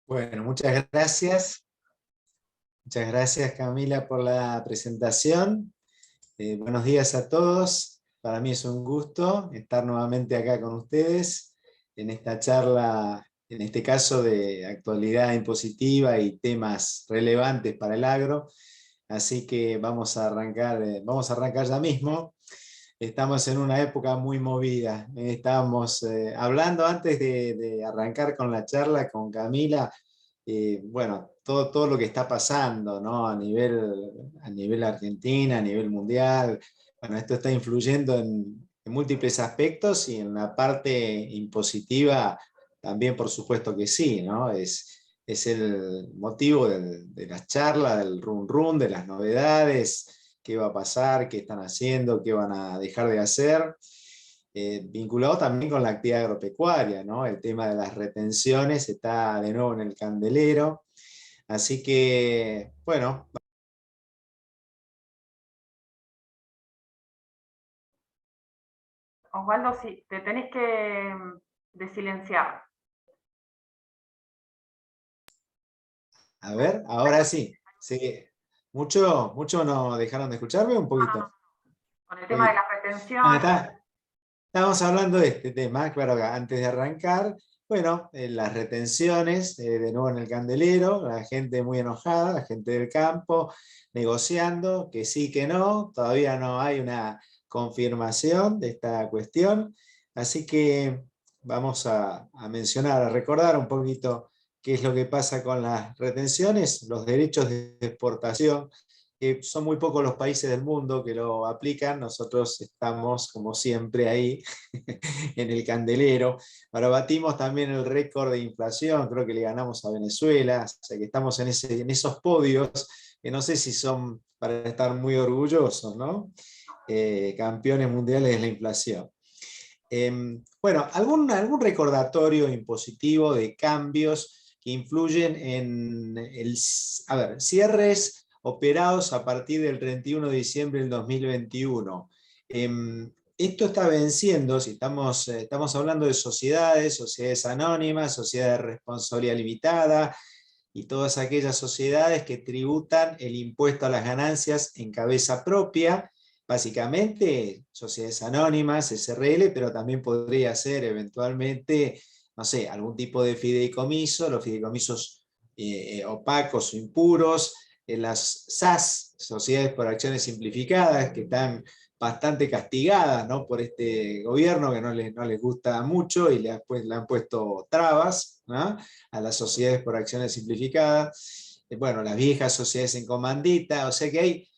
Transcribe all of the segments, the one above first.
Bueno, muchas gracias. Muchas gracias, Camila, por la presentación. Buenos días a todos. Para mí es un gusto estar nuevamente acá con ustedes en esta charla, en este caso de actualidad impositiva y temas relevantes para el agro. Así que vamos a arrancar ya mismo. Estamos en una época muy movida. Estábamos hablando antes de arrancar con la charla con Camila. Bueno, todo lo que está pasando, ¿no? A nivel Argentina, a nivel mundial. Bueno, esto está influyendo en múltiples aspectos y en la parte impositiva también, por supuesto que sí, ¿no? Es el motivo de las charlas, del run run, de las novedades, qué va a pasar, qué están haciendo, qué van a dejar de hacer. Vinculado también con la actividad agropecuaria, ¿no? El tema de las retenciones está de nuevo en el candelero. Así que, bueno. Osvaldo, sí, te tenés que desilenciar. A ver, ahora sí. Sí. Mucho no dejaron de escucharme, un poquito. Con el tema de Poquito. las retenciones. Ah, Estamos hablando de este tema, claro, antes de arrancar. Bueno, las retenciones, de nuevo en el candelero, la gente muy enojada, la gente del campo, negociando, que sí, que no, todavía no hay una confirmación de esta cuestión, así que vamos a mencionar, a recordar un poquito qué es lo que pasa con las retenciones, los derechos de exportación, que son muy pocos los países del mundo que lo aplican. Nosotros estamos, como siempre, ahí en el candelero. Ahora batimos también el récord de inflación, creo que le ganamos a Venezuela, o sea que estamos en esos podios, que no sé si son para estar muy orgullosos, ¿no? Campeones mundiales de la inflación. Bueno, algún recordatorio impositivo de cambios que influyen en cierres operados a partir del 31 de diciembre del 2021. Esto está venciendo, si estamos hablando de sociedades anónimas, sociedades de responsabilidad limitada y todas aquellas sociedades que tributan el impuesto a las ganancias en cabeza propia, básicamente sociedades anónimas, SRL, pero también podría ser eventualmente, no sé, algún tipo de fideicomiso, los fideicomisos opacos o impuros, las SAS, Sociedades por Acciones Simplificadas, que están bastante castigadas, ¿no? Por este gobierno que no les gusta mucho y le han puesto trabas, ¿no? A las sociedades por acciones simplificadas. Bueno, las viejas sociedades en comandita, o sea que hay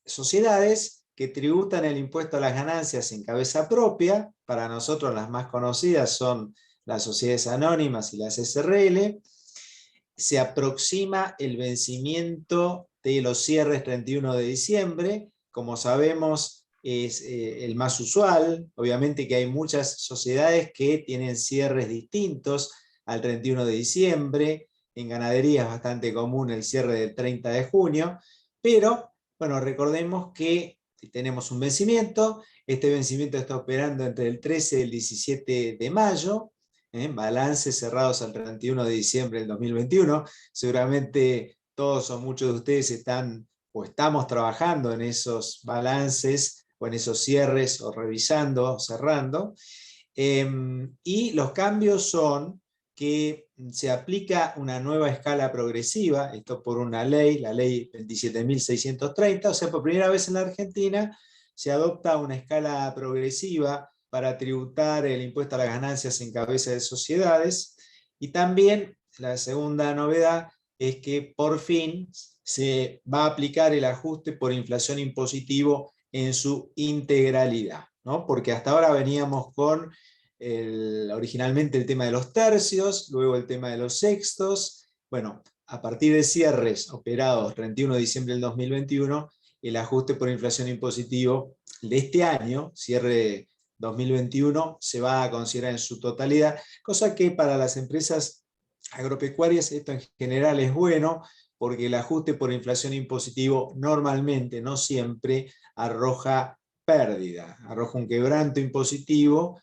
sociedades que tributan el impuesto a las ganancias en cabeza propia. Para nosotros las más conocidas son las sociedades anónimas y las SRL. Se aproxima el vencimiento de los cierres 31 de diciembre. Como sabemos, es el más usual. Obviamente que hay muchas sociedades que tienen cierres distintos al 31 de diciembre. En ganadería es bastante común el cierre del 30 de junio, pero bueno, recordemos que tenemos un vencimiento. Este vencimiento está operando entre el 13 y el 17 de mayo. Balances cerrados al 31 de diciembre del 2021. Seguramente todos o muchos de ustedes están o estamos trabajando en esos balances o en esos cierres o revisando, cerrando. Y los cambios son que se aplica una nueva escala progresiva, esto por una ley, la ley 27.630, o sea, por primera vez en la Argentina se adopta una escala progresiva para tributar el impuesto a las ganancias en cabeza de sociedades. Y también la segunda novedad es que por fin se va a aplicar el ajuste por inflación impositivo en su integralidad, ¿no? Porque hasta ahora veníamos con originalmente el tema de los tercios, luego el tema de los sextos. Bueno, a partir de cierres operados 31 de diciembre del 2021, el ajuste por inflación impositivo de este año, cierre 2021, se va a considerar en su totalidad, cosa que para las empresas agropecuarias esto en general es bueno, porque el ajuste por inflación impositivo normalmente, no siempre, arroja pérdida, arroja un quebranto impositivo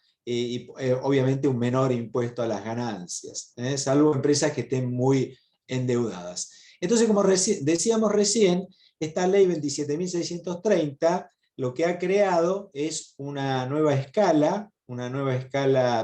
obviamente un menor impuesto a las ganancias, salvo empresas que estén muy endeudadas. Entonces, como decíamos recién, esta ley 27.630 lo que ha creado es una nueva escala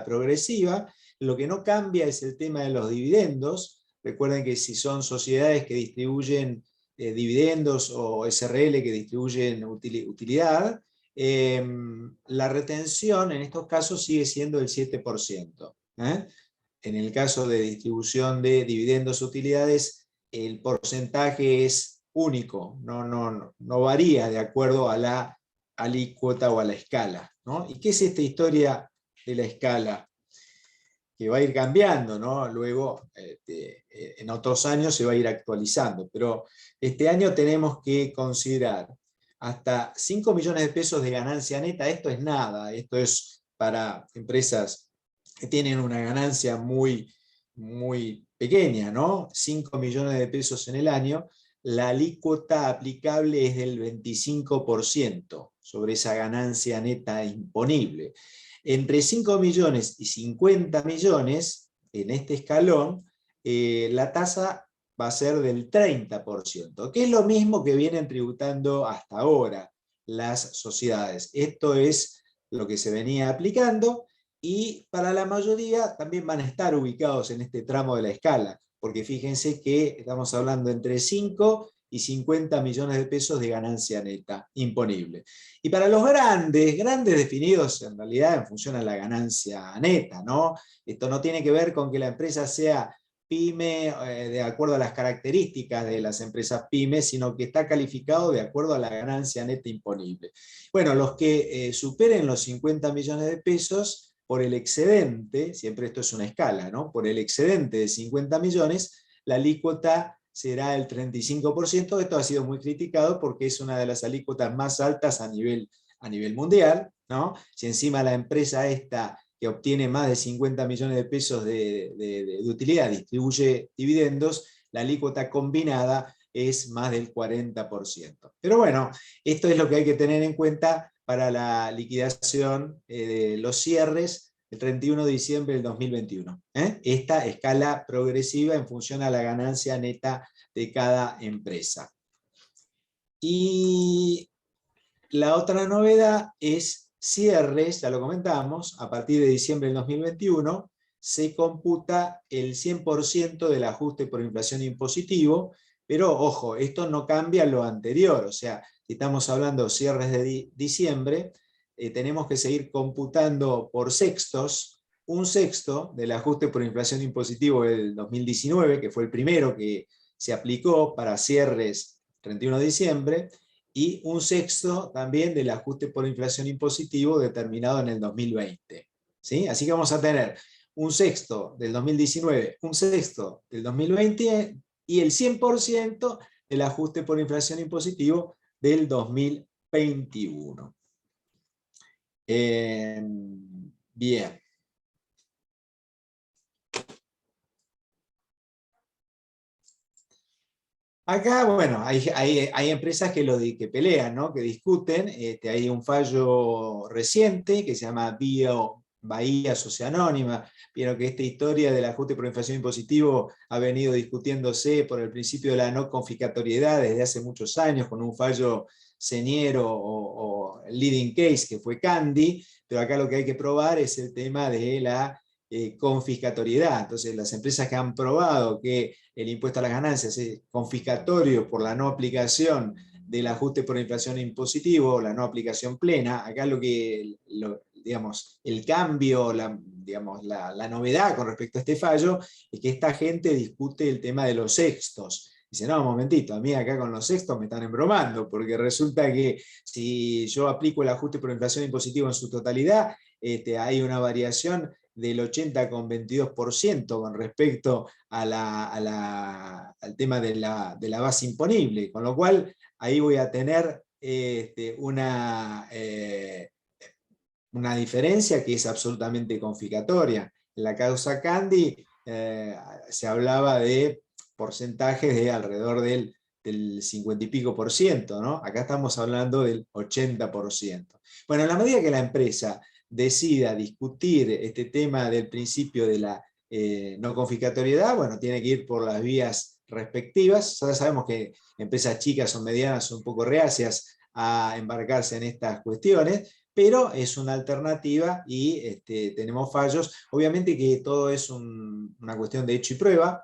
progresiva. Lo que no cambia es el tema de los dividendos. Recuerden que si son sociedades que distribuyen dividendos o SRL que distribuyen utilidad, la retención en estos casos sigue siendo el 7%. En el caso de distribución de dividendos o utilidades, el porcentaje es único, no varía de acuerdo a la alícuota o a la escala, ¿no? ¿Y qué es esta historia de la escala? Que va a ir cambiando, ¿no? Luego, en otros años se va a ir actualizando, pero este año tenemos que considerar hasta 5 millones de pesos de ganancia neta. Esto es nada, esto es para empresas que tienen una ganancia muy, muy pequeña, ¿no? 5 millones de pesos en el año. La alícuota aplicable es del 25% sobre esa ganancia neta imponible. Entre 5 millones y 50 millones, en este escalón, la tasa va a ser del 30%, que es lo mismo que vienen tributando hasta ahora las sociedades. Esto es lo que se venía aplicando, y para la mayoría también van a estar ubicados en este tramo de la escala, porque fíjense que estamos hablando entre 5 y 50 millones de pesos de ganancia neta imponible. Y para los grandes definidos en realidad en función a la ganancia neta, ¿no? Esto no tiene que ver con que la empresa sea pyme de acuerdo a las características de las empresas pymes, sino que está calificado de acuerdo a la ganancia neta imponible. Bueno, los que superen los 50 millones de pesos por el excedente, siempre esto es una escala, ¿no? Por el excedente de 50 millones, la alícuota será el 35%. Esto ha sido muy criticado porque es una de las alícuotas más altas a nivel mundial, ¿no? Si encima la empresa esta que obtiene más de 50 millones de pesos de utilidad distribuye dividendos, la alícuota combinada es más del 40%. Pero bueno, esto es lo que hay que tener en cuenta para la liquidación de los cierres el 31 de diciembre del 2021. Esta escala progresiva en función a la ganancia neta de cada empresa. Y la otra novedad es cierres, ya lo comentamos, a partir de diciembre del 2021 se computa el 100% del ajuste por inflación impositivo, pero ojo, esto no cambia lo anterior, o sea, si estamos hablando de cierres de diciembre, tenemos que seguir computando por sextos, un sexto del ajuste por inflación impositivo del 2019, que fue el primero que se aplicó para cierres 31 de diciembre, y un sexto también del ajuste por inflación impositivo determinado en el 2020. ¿Sí? Así que vamos a tener un sexto del 2019, un sexto del 2020 y el 100% del ajuste por inflación impositivo del 2021. Bien. Acá, bueno, hay empresas que pelean, ¿no? Que discuten. Hay un fallo reciente que se llama Bahía Sociedad Anónima. Vieron que esta historia del ajuste por inflación impositivo ha venido discutiéndose por el principio de la no confiscatoriedad desde hace muchos años, con un fallo señero o leading case que fue Candy, pero acá lo que hay que probar es el tema de la confiscatoriedad. Entonces, las empresas que han probado que el impuesto a las ganancias es confiscatorio por la no aplicación del ajuste por inflación impositivo, la no aplicación plena, acá digamos, el cambio, la novedad con respecto a este fallo es que esta gente discute el tema de los sextos. Dice, no, un momentito, a mí acá con los sextos me están embromando, porque resulta que si yo aplico el ajuste por inflación impositivo en su totalidad, hay una variación del 80,22% con respecto al tema de la base imponible, con lo cual ahí voy a tener una diferencia que es absolutamente confiscatoria. En la causa Candy se hablaba de porcentajes de alrededor del 50 y pico por ciento, ¿no? Acá estamos hablando del 80%. Bueno, en la medida que la empresa decida discutir este tema del principio de la no confiscatoriedad, bueno, tiene que ir por las vías respectivas. Ya sabemos que empresas chicas o medianas son un poco reacias a embarcarse en estas cuestiones, pero es una alternativa y tenemos fallos. Obviamente que todo es una cuestión de hecho y prueba,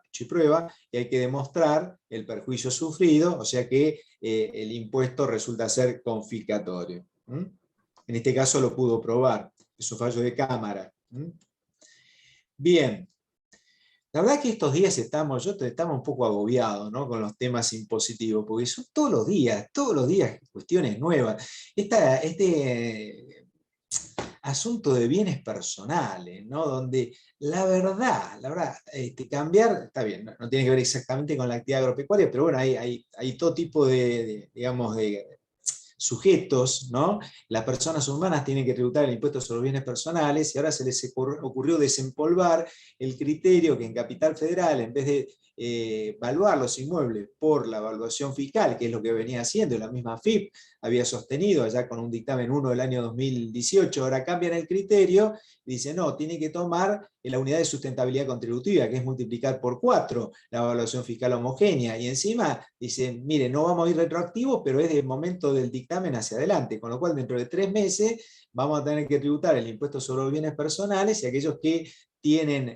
y hay que demostrar el perjuicio sufrido, o sea que el impuesto resulta ser confiscatorio. ¿Mm? En este caso lo pudo probar, es un fallo de cámara. ¿Mm? Bien. La verdad que estos días estamos un poco agobiados, ¿no?, con los temas impositivos, porque son todos los días cuestiones nuevas. Este asunto de bienes personales, ¿no?, donde la verdad cambiar, está bien, no tiene que ver exactamente con la actividad agropecuaria, pero bueno, hay todo tipo digamos, de sujetos, ¿no? Las personas humanas tienen que tributar el impuesto sobre los bienes personales y ahora se les ocurrió desempolvar el criterio que en Capital Federal, en vez de evaluar los inmuebles por la evaluación fiscal, que es lo que venía haciendo, y la misma FIP había sostenido allá con un dictamen 1 del año 2018, ahora cambian el criterio y dicen, no, tiene que tomar la unidad de sustentabilidad contributiva, que es multiplicar por 4 la evaluación fiscal homogénea, y encima dicen, mire, no vamos a ir retroactivos, pero es del momento del dictamen hacia adelante, con lo cual dentro de 3 meses vamos a tener que tributar el impuesto sobre los bienes personales y aquellos que tienen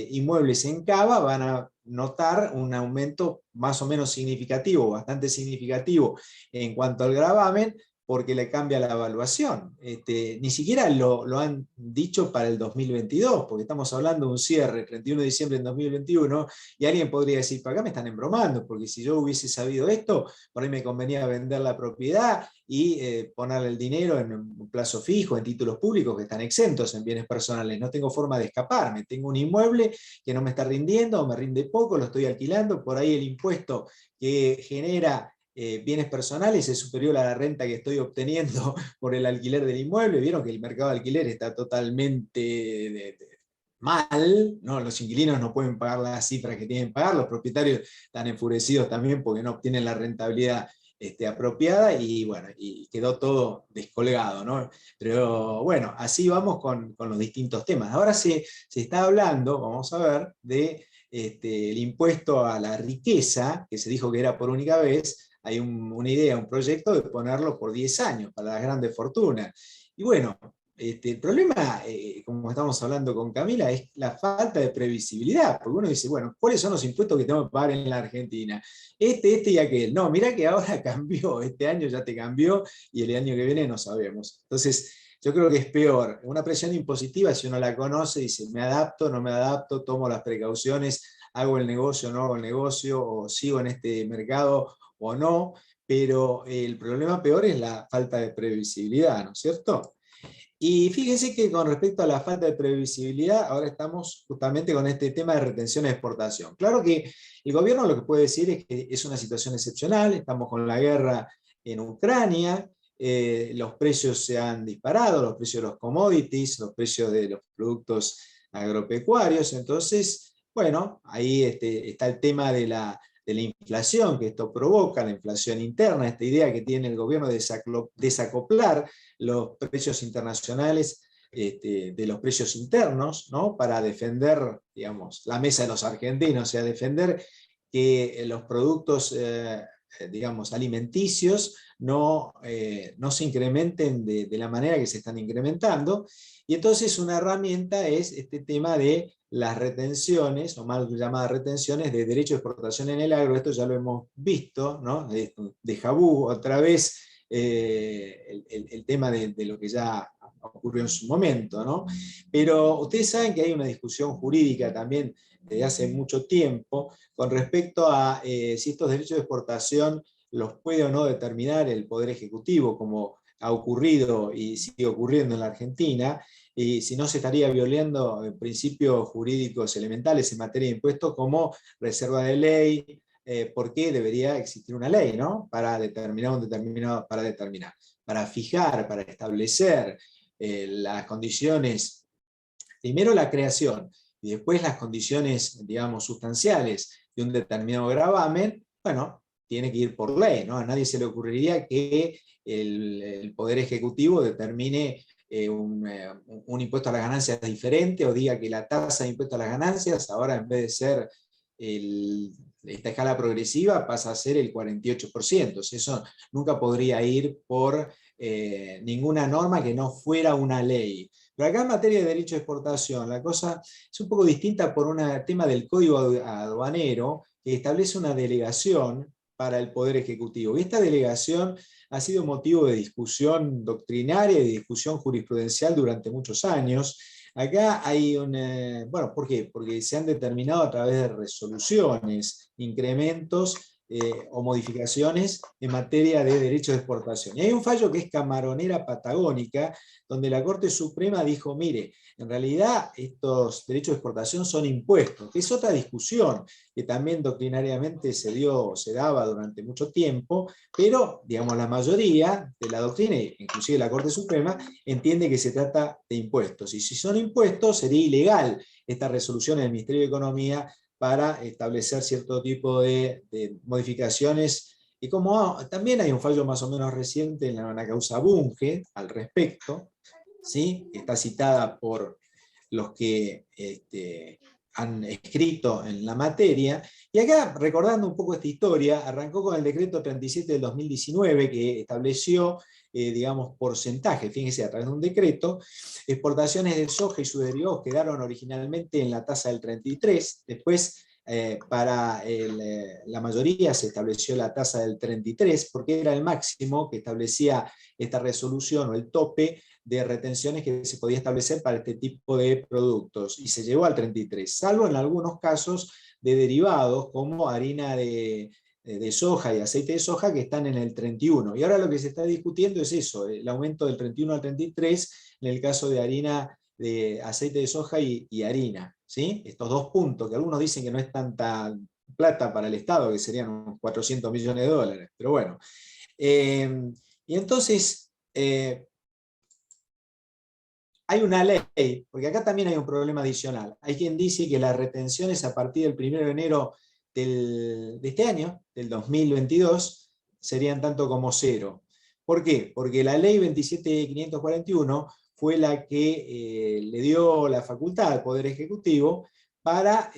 inmuebles en Cava van a notar un aumento más o menos significativo, bastante significativo en cuanto al gravamen, porque le cambia la evaluación. Ni siquiera lo han dicho para el 2022, porque estamos hablando de un cierre, 31 de diciembre del 2021, y alguien podría decir, para acá me están embromando, porque si yo hubiese sabido esto, por ahí me convenía vender la propiedad y ponerle el dinero en un plazo fijo, en títulos públicos que están exentos en bienes personales. No tengo forma de escaparme. Tengo un inmueble que no me está rindiendo, o me rinde poco, lo estoy alquilando, por ahí el impuesto que genera bienes personales es superior a la renta que estoy obteniendo por el alquiler del inmueble. Vieron que el mercado de alquiler está totalmente mal, ¿no? Los inquilinos no pueden pagar las cifras que tienen que pagar, los propietarios están enfurecidos también porque no obtienen la rentabilidad apropiada, y bueno, y quedó todo descolgado, ¿no? Pero bueno, así vamos con los distintos temas. Ahora se está hablando, vamos a ver, de el impuesto a la riqueza, que se dijo que era por única vez. Hay una idea, un proyecto de ponerlo por 10 años para las grandes fortunas. Y bueno, el problema, como estamos hablando con Camila, es la falta de previsibilidad, porque uno dice, bueno, ¿cuáles son los impuestos que tengo que pagar en la Argentina? Este y aquel. No, mirá que ahora cambió, este año ya te cambió y el año que viene no sabemos. Entonces, yo creo que es peor. Una presión impositiva, si uno la conoce, dice, me adapto, no me adapto, tomo las precauciones, hago el negocio, no hago el negocio, o sigo en este mercado o no, pero el problema peor es la falta de previsibilidad, ¿no es cierto? Y fíjense que con respecto a la falta de previsibilidad, ahora estamos justamente con este tema de retención de exportación. Claro que el gobierno lo que puede decir es que es una situación excepcional, estamos con la guerra en Ucrania, los precios se han disparado, los precios de los commodities, los precios de los productos agropecuarios, entonces, bueno, ahí está el tema de la inflación que esto provoca, la inflación interna, esta idea que tiene el gobierno de desacoplar los precios internacionales de los precios internos, ¿no?, para defender, digamos, la mesa de los argentinos, o sea, defender que los productos, digamos, alimenticios no se incrementen de la manera que se están incrementando. Y entonces una herramienta es este tema de las retenciones, o mal llamadas retenciones, de derecho de exportación en el agro. Esto ya lo hemos visto, ¿no?, de Jabú, otra vez el tema de lo que ya ocurrió en su momento, ¿no? Pero ustedes saben que hay una discusión jurídica también desde hace mucho tiempo con respecto a si estos derechos de exportación los puede o no determinar el Poder Ejecutivo, como ha ocurrido y sigue ocurriendo en la Argentina, y si no se estaría violando principios jurídicos elementales en materia de impuestos como reserva de ley, por qué debería existir una ley, ¿no?, para para fijar, para establecer las condiciones, primero la creación y después las condiciones, digamos, sustanciales de un determinado gravamen. Bueno, tiene que ir por ley, ¿no? A nadie se le ocurriría que el Poder Ejecutivo determine un impuesto a las ganancias diferente, o diga que la tasa de impuesto a las ganancias, ahora en vez de ser esta escala progresiva, pasa a ser el 48%. O sea, eso nunca podría ir por ninguna norma que no fuera una ley. Pero acá en materia de derecho de exportación, la cosa es un poco distinta por un tema del Código Aduanero, que establece una delegación para el Poder Ejecutivo. Y esta delegación ha sido motivo de discusión doctrinaria y de discusión jurisprudencial durante muchos años. Acá hay bueno, ¿por qué? Porque se han determinado a través de resoluciones, incrementos o modificaciones en materia de derechos de exportación. Y hay un fallo que es Camaronera Patagónica, donde la Corte Suprema dijo, mire, en realidad estos derechos de exportación son impuestos, que es otra discusión que también doctrinariamente se daba durante mucho tiempo, pero, digamos, la mayoría de la doctrina, inclusive la Corte Suprema, entiende que se trata de impuestos. Y si son impuestos, sería ilegal esta resolución del Ministerio de Economía para establecer cierto tipo de modificaciones. Y como también hay un fallo más o menos reciente en la causa Bunge al respecto, ¿sí? Que está citada por los que han escrito en la materia. Y acá, recordando un poco esta historia, arrancó con el decreto 37 del 2019, que estableció, digamos, porcentaje, fíjense, a través de un decreto, exportaciones de soja y sus derivados quedaron originalmente en la tasa del 33, después para la mayoría se estableció la tasa del 33, porque era el máximo que establecía esta resolución o el tope de retenciones que se podía establecer para este tipo de productos, y se llevó al 33, salvo en algunos casos de derivados como harina de soja y aceite de soja que están en el 31. Y ahora lo que se está discutiendo es eso, el aumento del 31 al 33 en el caso de harina de aceite de soja y harina. ¿Sí? Estos dos puntos, que algunos dicen que no es tanta plata para el Estado, que serían unos 400 millones de dólares, pero bueno. Y entonces, hay una ley, porque acá también hay un problema adicional. Hay quien dice que las retenciones a partir del 1 de enero de este año, del 2022, serían tanto como cero. ¿Por qué? Porque la ley 27.541 fue la que le dio la facultad al Poder Ejecutivo para,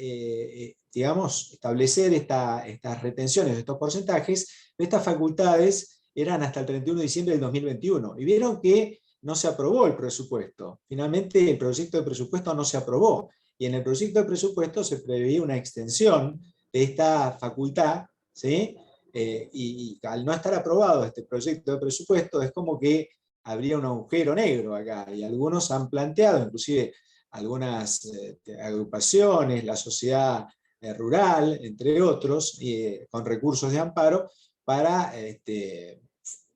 digamos, establecer estas retenciones, estos porcentajes. Estas facultades eran hasta el 31 de diciembre del 2021. Y vieron que no se aprobó el presupuesto. Finalmente el proyecto de presupuesto no se aprobó. Y en el proyecto de presupuesto se preveía una extensión de esta facultad, ¿sí? Y al no estar aprobado este proyecto de presupuesto, es como que habría un agujero negro acá. Y algunos han planteado, inclusive algunas agrupaciones, la sociedad rural, entre otros, con recursos de amparo, para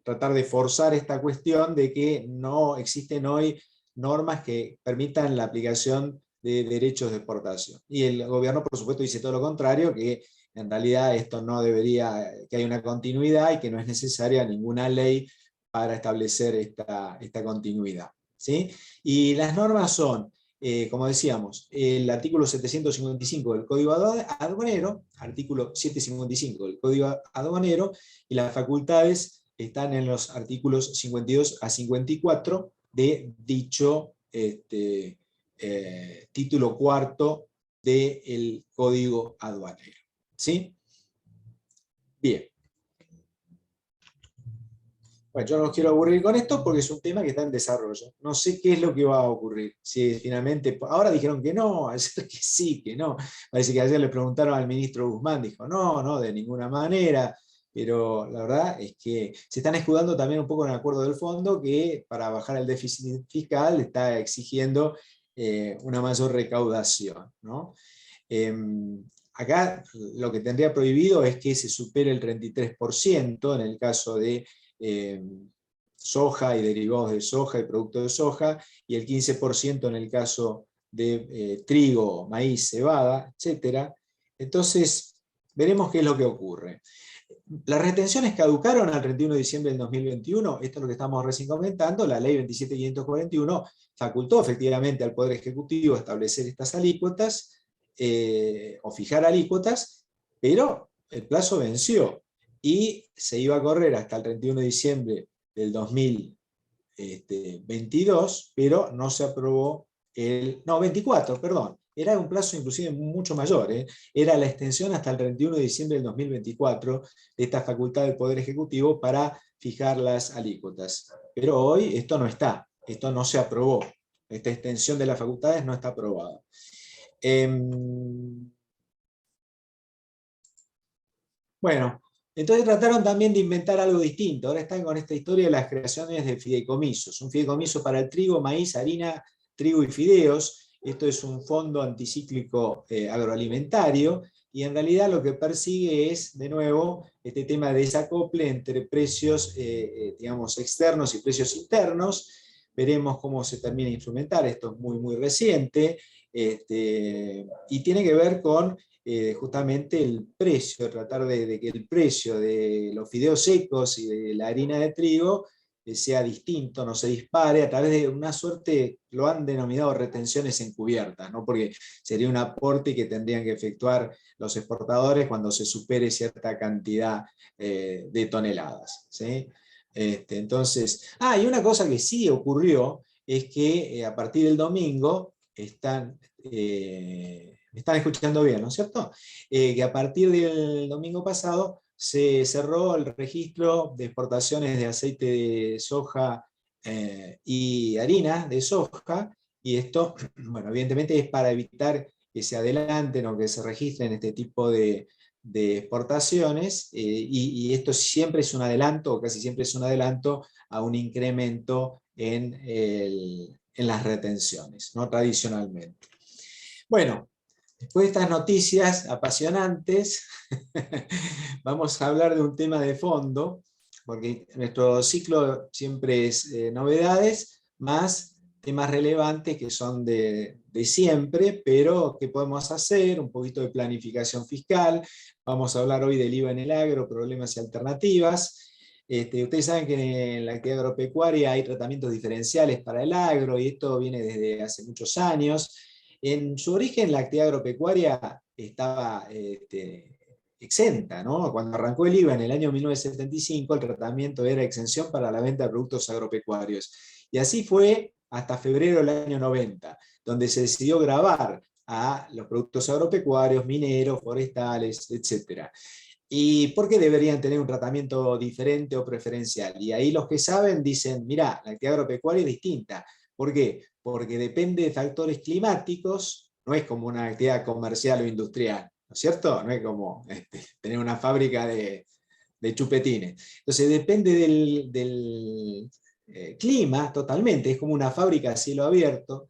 tratar de forzar esta cuestión de que no existen hoy normas que permitan la aplicación de derechos de exportación. Y el gobierno, por supuesto, dice todo lo contrario, que en realidad esto no debería, que hay una continuidad y que no es necesaria ninguna ley para establecer esta continuidad. ¿Sí? Y las normas son, como decíamos, el artículo 755 del Código Aduanero, artículo 755 del Código Aduanero, y las facultades están en los artículos 52 a 54 de dicho título cuarto del Código Aduanero. ¿Sí? Bien. Bueno, yo no los quiero aburrir con esto porque es un tema que está en desarrollo. No sé qué es lo que va a ocurrir. Si finalmente, ahora dijeron que no, ayer que sí, que no. Parece que ayer le preguntaron al ministro Guzmán, dijo no, de ninguna manera. Pero la verdad es que se están escudando también un poco en el acuerdo del fondo, que para bajar el déficit fiscal está exigiendo una mayor recaudación, ¿no? Acá lo que tendría prohibido es que se supere el 33% en el caso de soja y derivados de soja y productos de soja, y el 15% en el caso de trigo, maíz, cebada, etc. Entonces, veremos qué es lo que ocurre. Las retenciones caducaron al 31 de diciembre del 2021, esto es lo que estamos recién comentando. La ley 27.541 facultó efectivamente al Poder Ejecutivo establecer estas alícuotas, o fijar alícuotas, pero el plazo venció y se iba a correr hasta el 31 de diciembre del 2022, 22, pero no se aprobó no, 24, perdón. Era un plazo inclusive mucho mayor, era la extensión hasta el 31 de diciembre del 2024 de esta facultad del Poder Ejecutivo para fijar las alícuotas. Pero hoy esto no está, esto no se aprobó, esta extensión de las facultades no está aprobada. Bueno, entonces trataron también de inventar algo distinto. Ahora están con esta historia de las creaciones de fideicomisos. Un fideicomiso para el trigo, maíz, harina, trigo y fideos. Esto es un fondo anticíclico agroalimentario, y en realidad lo que persigue es, de nuevo, este tema de desacople entre precios digamos, externos y precios internos. Veremos cómo se termina de instrumentar, esto es muy, muy reciente, y tiene que ver con justamente el precio, tratar de que el precio de los fideos secos y de la harina de trigo sea distinto, no se dispare a través de una suerte, lo han denominado retenciones encubiertas, ¿no? Porque sería un aporte que tendrían que efectuar los exportadores cuando se supere cierta cantidad de toneladas, ¿sí? Entonces, y una cosa que sí ocurrió es que a partir del domingo me están escuchando bien, ¿no es cierto? Que a partir del domingo pasado se cerró el registro de exportaciones de aceite de soja y harina de soja, y esto, bueno, evidentemente es para evitar que se adelanten o que se registren este tipo de exportaciones, y esto siempre es un adelanto, o casi siempre es un adelanto a un incremento en las retenciones, ¿no? Tradicionalmente. Bueno, después de estas noticias apasionantes, vamos a hablar de un tema de fondo, porque nuestro ciclo siempre es novedades, más temas relevantes que son de siempre, pero ¿qué podemos hacer? Un poquito de planificación fiscal. Vamos a hablar hoy del IVA en el agro, problemas y alternativas. Ustedes saben que en la actividad agropecuaria hay tratamientos diferenciales para el agro, y esto viene desde hace muchos años. En su origen, la actividad agropecuaria estaba exenta, ¿no? Cuando arrancó el IVA en el año 1975, el tratamiento era exención para la venta de productos agropecuarios. Y así fue hasta febrero del año 90, donde se decidió gravar a los productos agropecuarios, mineros, forestales, etc. ¿Y por qué deberían tener un tratamiento diferente o preferencial? Y ahí los que saben dicen, mirá, la actividad agropecuaria es distinta. ¿Por qué? Porque depende de factores climáticos, no es como una actividad comercial o industrial, ¿no es cierto? No es como tener una fábrica de chupetines. Entonces depende del clima totalmente, es como una fábrica a cielo abierto.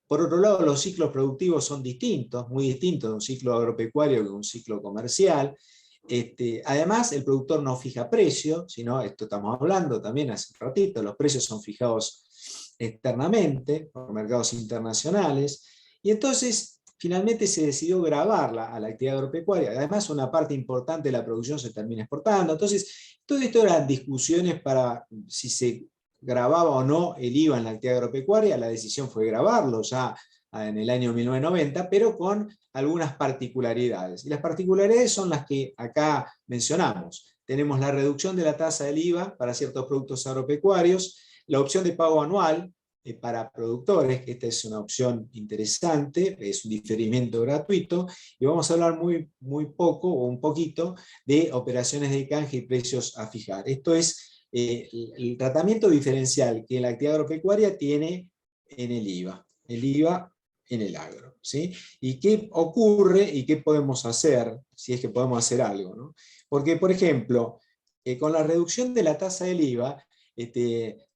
Por otro lado, los ciclos productivos son distintos, muy distintos de un ciclo agropecuario que un ciclo comercial. Además, el productor no fija precio, sino, esto estamos hablando también hace un ratito, los precios son fijados externamente por mercados internacionales, y entonces finalmente se decidió grabarla a la actividad agropecuaria. Además, una parte importante de la producción se termina exportando. Entonces, todo esto eran discusiones para si se grababa o no el IVA en la actividad agropecuaria. La decisión fue grabarlo ya en el año 1990, pero con algunas particularidades. Y las particularidades son las que acá mencionamos. Tenemos la reducción de la tasa del IVA para ciertos productos agropecuarios, la opción de pago anual para productores, que esta es una opción interesante, es un diferimiento gratuito, y vamos a hablar muy, muy poco o un poquito de operaciones de canje y precios a fijar. Esto es el tratamiento diferencial que la actividad agropecuaria tiene en el IVA en el agro, ¿sí? ¿Y qué ocurre y qué podemos hacer, si es que podemos hacer algo, ¿no? Porque, por ejemplo, con la reducción de la tasa del IVA,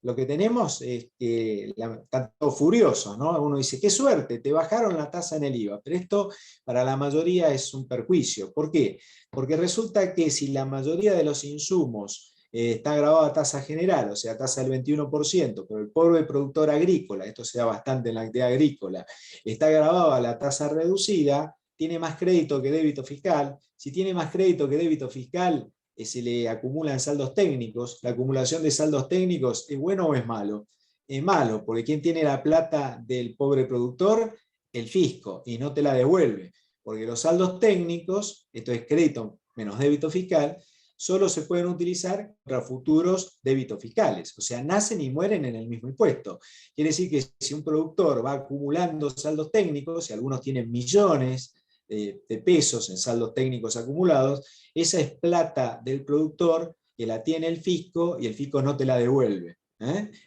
lo que tenemos es que están todos furiosos, ¿no? Uno dice, qué suerte, te bajaron la tasa en el IVA, pero esto para la mayoría es un perjuicio. ¿Por qué? Porque resulta que si la mayoría de los insumos está grabado a tasa general, o sea, tasa del 21%, pero el pobre productor agrícola, esto se da bastante en la actividad agrícola, está grabado a la tasa reducida, tiene más crédito que débito fiscal. Si tiene más crédito que débito fiscal, se le acumulan saldos técnicos. ¿La acumulación de saldos técnicos es bueno o es malo? Es malo, porque ¿quién tiene la plata del pobre productor? El fisco, y no te la devuelve, porque los saldos técnicos, esto es crédito menos débito fiscal, solo se pueden utilizar para futuros débitos fiscales, o sea, nacen y mueren en el mismo impuesto. Quiere decir que si un productor va acumulando saldos técnicos, y algunos tienen millones de pesos en saldos técnicos acumulados, esa es plata del productor que la tiene el fisco y el fisco no te la devuelve.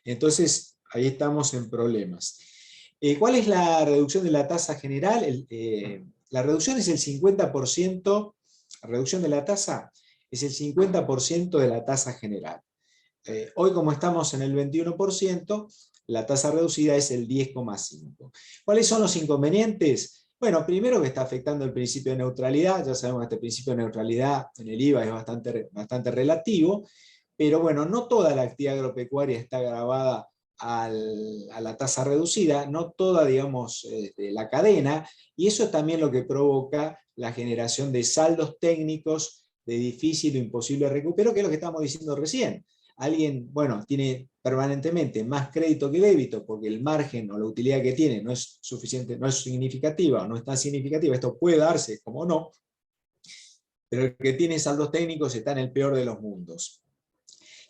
Entonces, ahí estamos en problemas. ¿Cuál es la reducción de la tasa general? La reducción es el 50%, la reducción de la tasa es el 50% de la tasa general. Hoy, como estamos en el 21%, la tasa reducida es el 10,5%. ¿Cuáles son los inconvenientes? Bueno, primero que está afectando el principio de neutralidad. Ya sabemos que este principio de neutralidad en el IVA es bastante relativo, pero bueno, no toda la actividad agropecuaria está grabada a la tasa reducida, no toda, digamos, la cadena, y eso es también lo que provoca la generación de saldos técnicos de difícil o imposible recupero, que es lo que estamos diciendo recién. Alguien, bueno, tiene permanentemente más crédito que débito porque el margen o la utilidad que tiene no es suficiente, no es significativa o no es tan significativa, esto puede darse como no, pero el que tiene saldos técnicos está en el peor de los mundos.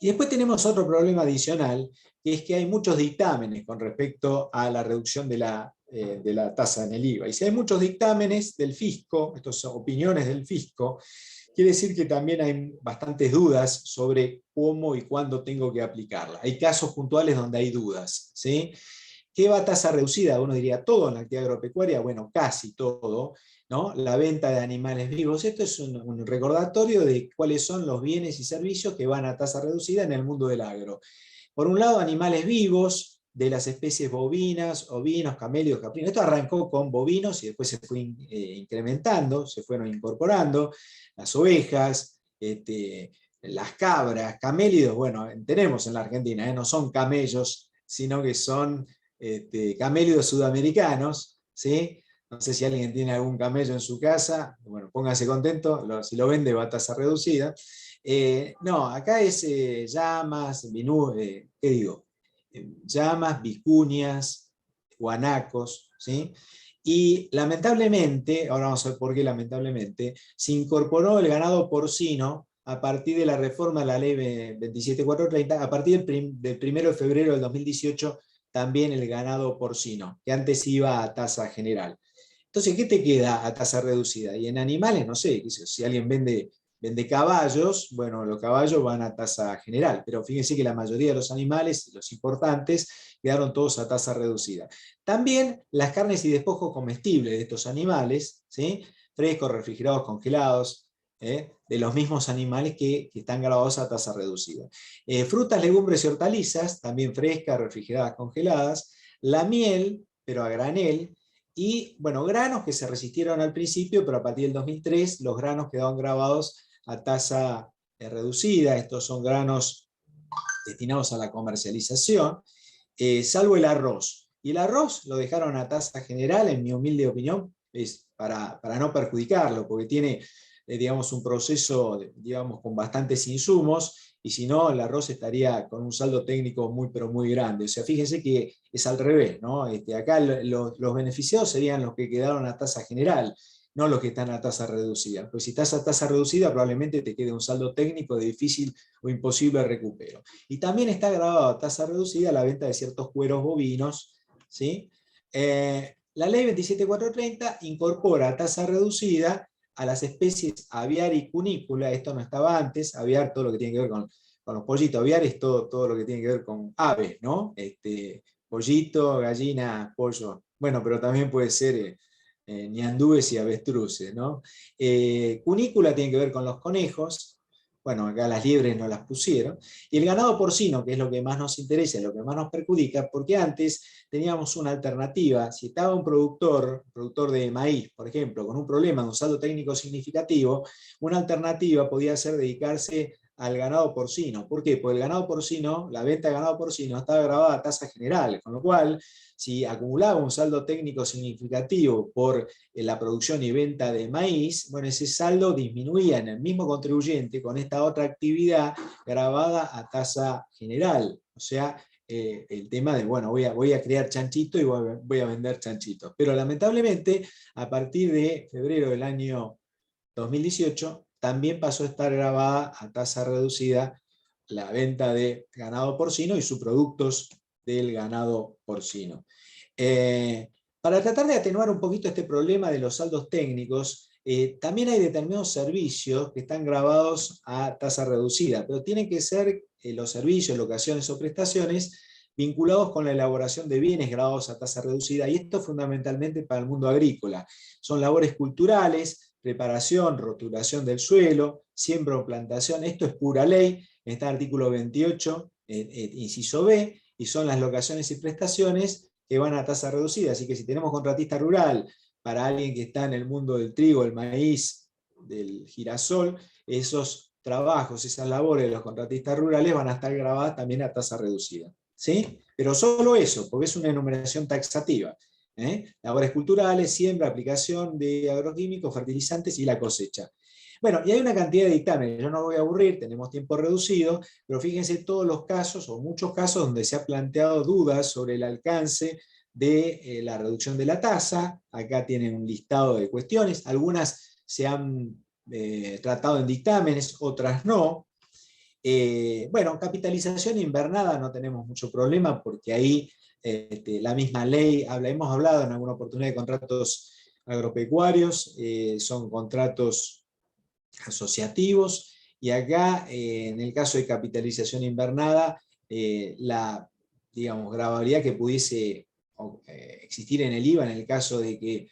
Y después tenemos otro problema adicional, que es que hay muchos dictámenes con respecto a la reducción de la tasa en el IVA. Y si hay muchos dictámenes del fisco, estas son opiniones del fisco, quiere decir que también hay bastantes dudas sobre cómo y cuándo tengo que aplicarla. Hay casos puntuales donde hay dudas, ¿sí? ¿Qué va a tasa reducida? Uno diría todo en la actividad agropecuaria, bueno, casi todo, ¿no? La venta de animales vivos. Esto es un recordatorio de cuáles son los bienes y servicios que van a tasa reducida en el mundo del agro. Por un lado, animales vivos de las especies bovinas, ovinos, camélidos, caprinos. Esto arrancó con bovinos y después se fue incrementando, se fueron incorporando las ovejas, las cabras, camélidos, bueno, tenemos en la Argentina, no son camellos, sino que son camélidos sudamericanos, ¿sí? No sé si alguien tiene algún camello en su casa, bueno, póngase contento, si lo vende va a tasa reducida. No, acá es llamas, ¿qué digo? Llamas, vicuñas, guanacos, ¿sí? Y lamentablemente, ahora vamos a ver por qué lamentablemente, se incorporó el ganado porcino a partir de la reforma de la ley 27430, a partir del 1 de febrero del 2018, también el ganado porcino, que antes iba a tasa general. Entonces, ¿qué te queda a tasa reducida? Y en animales, no sé, si alguien vende caballos, bueno, los caballos van a tasa general, pero fíjense que la mayoría de los animales, los importantes, quedaron todos a tasa reducida. También las carnes y despojos comestibles de estos animales, ¿sí? Frescos, refrigerados, congelados, de los mismos animales que están grabados a tasa reducida. Frutas, legumbres y hortalizas, también frescas, refrigeradas, congeladas. La miel, pero a granel. Y, bueno, granos que se resistieron al principio, pero a partir del 2003 los granos quedaron grabados a tasa reducida. Estos son granos destinados a la comercialización, salvo el arroz. Y el arroz lo dejaron a tasa general, en mi humilde opinión, es para no perjudicarlo, porque tiene, digamos, un proceso, digamos, con bastantes insumos, y si no, el arroz estaría con un saldo técnico muy, pero muy grande. O sea, fíjense que es al revés, ¿no? Acá los beneficiados serían los que quedaron a tasa general, no los que están a tasa reducida. Pues si estás a tasa reducida, probablemente te quede un saldo técnico de difícil o imposible recupero. Y también está grabado a tasa reducida la venta de ciertos cueros bovinos, ¿sí? La ley 27430 incorpora a tasa reducida a las especies aviar y cunícula. Esto no estaba antes. Aviar, todo lo que tiene que ver con los pollitos. Aviar es todo lo que tiene que ver con aves, ¿no? Pollito, gallina, pollo. Bueno, pero también puede ser ñandúes y avestruces, ¿no? Cunícula tiene que ver con los conejos. Bueno, acá las liebres no las pusieron. Y el ganado porcino, que es lo que más nos interesa, lo que más nos perjudica, porque antes teníamos una alternativa. Si estaba un productor de maíz, por ejemplo, con un problema de un saldo técnico significativo, una alternativa podía ser dedicarse al ganado porcino. ¿Por qué? Porque el ganado porcino, la venta de ganado porcino estaba grabada a tasa general, con lo cual, si acumulaba un saldo técnico significativo por la producción y venta de maíz, bueno, ese saldo disminuía en el mismo contribuyente con esta otra actividad grabada a tasa general. O sea, el tema de, bueno, voy a crear chanchito y voy a vender chanchitos. Pero lamentablemente, a partir de febrero del año 2018, también pasó a estar grabada a tasa reducida la venta de ganado porcino y subproductos del ganado porcino. Para tratar de atenuar un poquito este problema de los saldos técnicos, también hay determinados servicios que están grabados a tasa reducida, pero tienen que ser los servicios, locaciones o prestaciones vinculados con la elaboración de bienes grabados a tasa reducida, y esto fundamentalmente para el mundo agrícola. Son labores culturales, preparación, rotulación del suelo, siembra o plantación. Esto es pura ley, está el artículo 28, inciso B, y son las locaciones y prestaciones que van a tasa reducida. Así que si tenemos contratista rural para alguien que está en el mundo del trigo, el maíz, del girasol, esos trabajos, esas labores de los contratistas rurales van a estar grabadas también a tasa reducida. ¿Sí? Pero solo eso, porque es una enumeración taxativa. Labores culturales, siembra, aplicación de agroquímicos, fertilizantes y la cosecha. Bueno, y hay una cantidad de dictámenes, yo no voy a aburrir, tenemos tiempo reducido, pero fíjense todos los casos, o muchos casos, donde se ha planteado dudas sobre el alcance de la reducción de la tasa. Acá tienen un listado de cuestiones, algunas se han tratado en dictámenes, otras no. Bueno, capitalización invernada no tenemos mucho problema, porque ahí la misma ley, hemos hablado en alguna oportunidad de contratos agropecuarios, son contratos asociativos, y acá en el caso de capitalización invernada, la, digamos, gravabilidad que pudiese existir en el IVA en el caso de que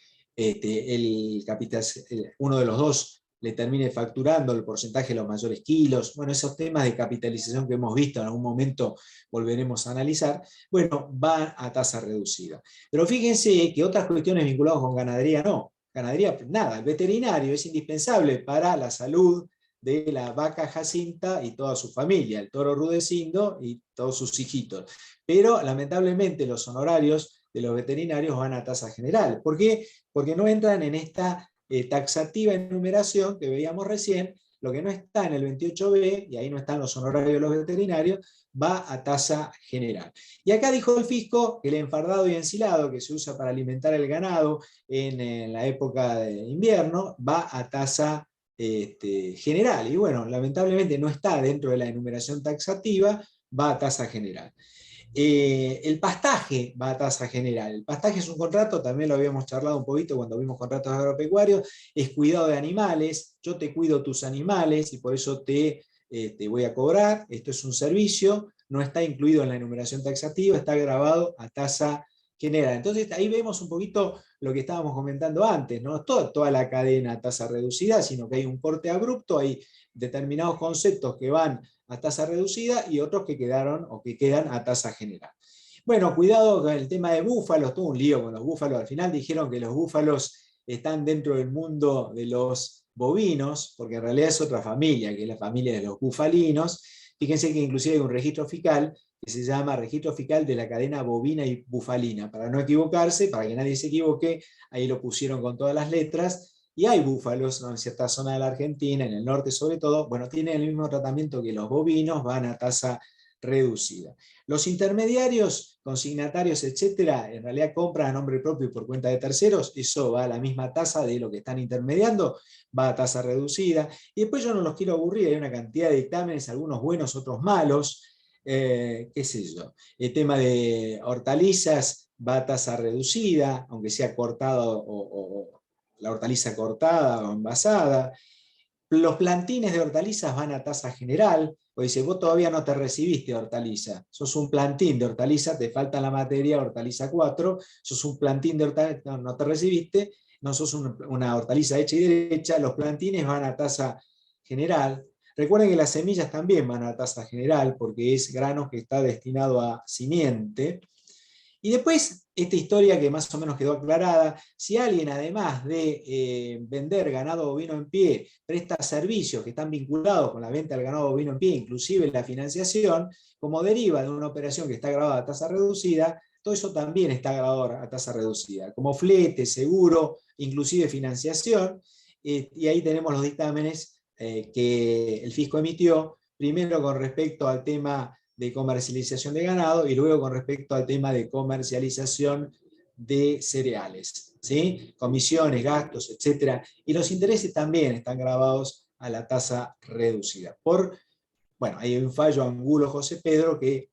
uno de los dos le termine facturando el porcentaje de los mayores kilos. Bueno, esos temas de capitalización que hemos visto en algún momento volveremos a analizar, bueno, va a tasa reducida. Pero fíjense que otras cuestiones vinculadas con ganadería no. Ganadería, nada, el veterinario es indispensable para la salud de la vaca Jacinta y toda su familia, el toro Rudecindo y todos sus hijitos. Pero lamentablemente los honorarios de los veterinarios van a tasa general. ¿Por qué? Porque no entran en esta taxativa enumeración que veíamos recién. Lo que no está en el 28B, y ahí no están los honorarios de los veterinarios, va a tasa general. Y acá dijo el fisco que el enfardado y ensilado que se usa para alimentar el ganado en la época de invierno va a tasa general. Y bueno, lamentablemente no está dentro de la enumeración taxativa, va a tasa general. El pastaje va a tasa general. El pastaje es un contrato, también lo habíamos charlado un poquito cuando vimos contratos agropecuarios, es cuidado de animales, yo te cuido tus animales y por eso te voy a cobrar. Esto es un servicio, no está incluido en la enumeración taxativa, está grabado a tasa general. Entonces ahí vemos un poquito lo que estábamos comentando antes, no toda la cadena a tasa reducida, sino que hay un corte abrupto, hay determinados conceptos que van a tasa reducida y otros que quedaron o que quedan a tasa general. Bueno, cuidado con el tema de búfalos, tuvo un lío con los búfalos. Al final dijeron que los búfalos están dentro del mundo de los bovinos, porque en realidad es otra familia, que es la familia de los bufalinos. Fíjense que inclusive hay un registro fiscal que se llama Registro Fiscal de la Cadena Bovina y Bufalina. Para no equivocarse, para que nadie se equivoque, ahí lo pusieron con todas las letras. Y hay búfalos, ¿no?, en cierta zona de la Argentina, en el norte sobre todo, bueno, tienen el mismo tratamiento que los bovinos, van a tasa reducida. Los intermediarios, consignatarios, etcétera, en realidad compran a nombre propio y por cuenta de terceros, eso va a la misma tasa de lo que están intermediando, va a tasa reducida. Y después yo no los quiero aburrir, hay una cantidad de dictámenes, algunos buenos, otros malos, qué sé yo. El tema de hortalizas va a tasa reducida, aunque sea cortado o la hortaliza cortada o envasada. Los plantines de hortalizas van a tasa general, o dice, vos todavía no te recibiste hortaliza, sos un plantín de hortaliza, te falta la materia hortaliza 4, sos un plantín de hortaliza, no te recibiste, no sos una hortaliza hecha y derecha, los plantines van a tasa general. Recuerden que las semillas también van a tasa general, porque es grano que está destinado a simiente. Y después, esta historia que más o menos quedó aclarada, si alguien además de vender ganado bovino en pie, presta servicios que están vinculados con la venta del ganado bovino en pie, inclusive la financiación, como deriva de una operación que está grabada a tasa reducida, todo eso también está grabado a tasa reducida, como flete, seguro, inclusive financiación, y ahí tenemos los dictámenes que el fisco emitió, primero con respecto al tema de comercialización de ganado y luego con respecto al tema de comercialización de cereales, ¿sí? Comisiones, gastos, etc. Y los intereses también están grabados a la tasa reducida. Bueno, hay un fallo Angulo José Pedro que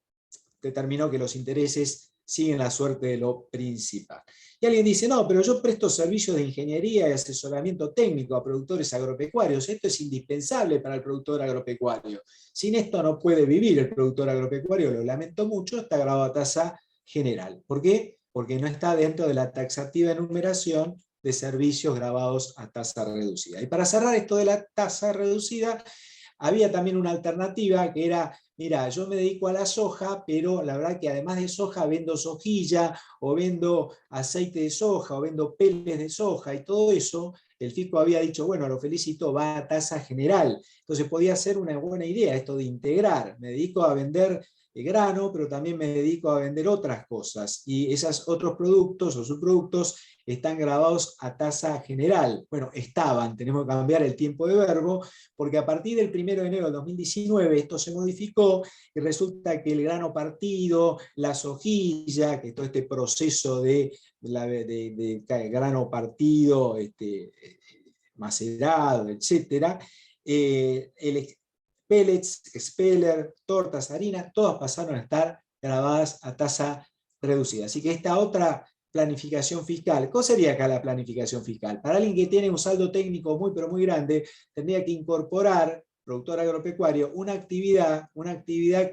determinó que los intereses siguen la suerte de lo principal. Y alguien dice, no, pero yo presto servicios de ingeniería y asesoramiento técnico a productores agropecuarios. Esto es indispensable para el productor agropecuario. Sin esto no puede vivir el productor agropecuario, lo lamento mucho, está grabado a tasa general. ¿Por qué? Porque no está dentro de la taxativa enumeración de servicios grabados a tasa reducida. Y para cerrar esto de la tasa reducida, había también una alternativa que era, mira, yo me dedico a la soja, pero la verdad que además de soja vendo sojilla, o vendo aceite de soja, o vendo peles de soja, y todo eso, el fisco había dicho, bueno, lo felicito, va a tasa general. Entonces podía ser una buena idea esto de integrar, me dedico a vender grano, pero también me dedico a vender otras cosas, y esos otros productos o subproductos están grabados a tasa general. Bueno, estaban, tenemos que cambiar el tiempo de verbo, porque a partir del 1 de enero de 2019 esto se modificó y resulta que el grano partido, la sojilla, que todo este proceso de grano partido, macerado, etcétera, el pellets, expeller, tortas, harina, todas pasaron a estar grabadas a tasa reducida. Así que esta otra planificación fiscal. ¿Cuál sería acá la planificación fiscal? Para alguien que tiene un saldo técnico muy, pero muy grande, tendría que incorporar, productor agropecuario, una actividad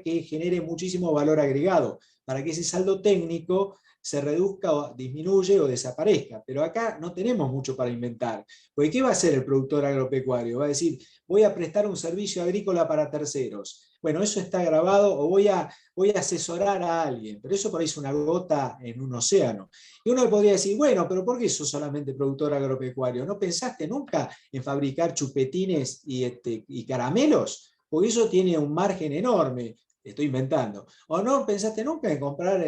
que genere muchísimo valor agregado, para que ese saldo técnico se reduzca o disminuye o desaparezca. Pero acá no tenemos mucho para inventar. Porque ¿qué va a hacer el productor agropecuario? Va a decir, voy a prestar un servicio agrícola para terceros. Bueno, eso está grabado, o voy a asesorar a alguien, pero eso por ahí es una gota en un océano. Y uno podría decir, bueno, pero ¿por qué sos solamente productor agropecuario? ¿No pensaste nunca en fabricar chupetines y caramelos? Porque eso tiene un margen enorme. Estoy inventando. ¿O no pensaste nunca en comprar,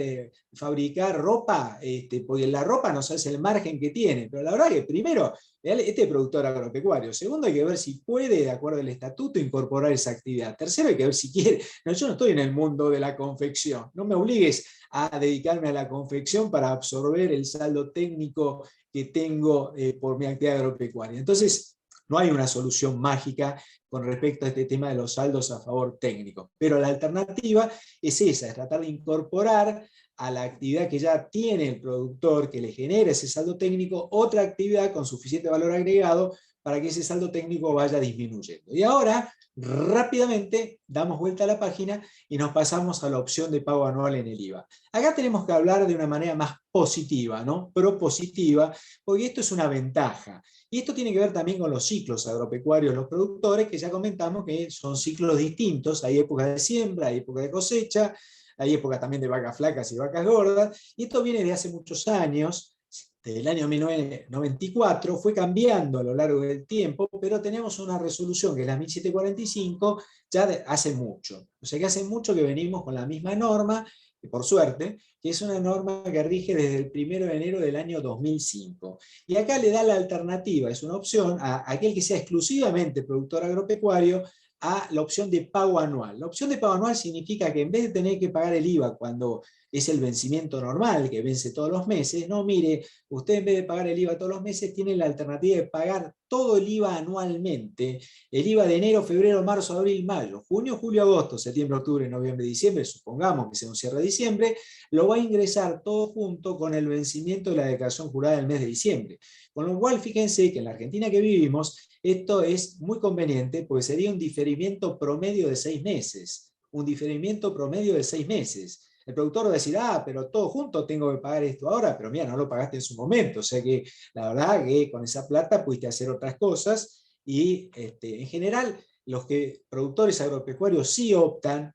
fabricar ropa? Porque la ropa no sabes el margen que tiene. Pero la verdad que primero, este es productor agropecuario. Segundo, hay que ver si puede, de acuerdo al estatuto, incorporar esa actividad. Tercero, hay que ver si quiere. No, yo no estoy en el mundo de la confección. No me obligues a dedicarme a la confección para absorber el saldo técnico que tengo por mi actividad agropecuaria. Entonces, no hay una solución mágica con respecto a este tema de los saldos a favor técnico. Pero la alternativa es esa, es tratar de incorporar a la actividad que ya tiene el productor, que le genera ese saldo técnico, otra actividad con suficiente valor agregado para que ese saldo técnico vaya disminuyendo. Y ahora, rápidamente, damos vuelta a la página y nos pasamos a la opción de pago anual en el IVA. Acá tenemos que hablar de una manera más positiva, ¿no? Propositiva, porque esto es una ventaja. Y esto tiene que ver también con los ciclos agropecuarios, los productores, que ya comentamos que son ciclos distintos. Hay épocas de siembra, hay épocas de cosecha, hay épocas también de vacas flacas y vacas gordas. Y esto viene de hace muchos años. Desde el año 1994, fue cambiando a lo largo del tiempo, pero tenemos una resolución que es la 1745 ya hace mucho. O sea que hace mucho que venimos con la misma norma, que por suerte, que es una norma que rige desde el 1 de enero del año 2005. Y acá le da la alternativa, es una opción a aquel que sea exclusivamente productor agropecuario, a la opción de pago anual. La opción de pago anual significa que en vez de tener que pagar el IVA cuando es el vencimiento normal, que vence todos los meses, no, mire, usted en vez de pagar el IVA todos los meses, tiene la alternativa de pagar todo el IVA anualmente, el IVA de enero, febrero, marzo, abril, mayo, junio, julio, agosto, septiembre, octubre, noviembre, diciembre, supongamos que sea un cierre de diciembre, lo va a ingresar todo junto con el vencimiento de la declaración jurada del mes de diciembre. Con lo cual, fíjense que en la Argentina que vivimos, esto es muy conveniente porque sería un diferimiento promedio de 6 meses. Un diferimiento promedio de 6 meses. El productor va a decir, pero todo junto tengo que pagar esto ahora, pero mira, no lo pagaste en su momento. O sea que la verdad que con esa plata pudiste hacer otras cosas y en general los productores agropecuarios sí optan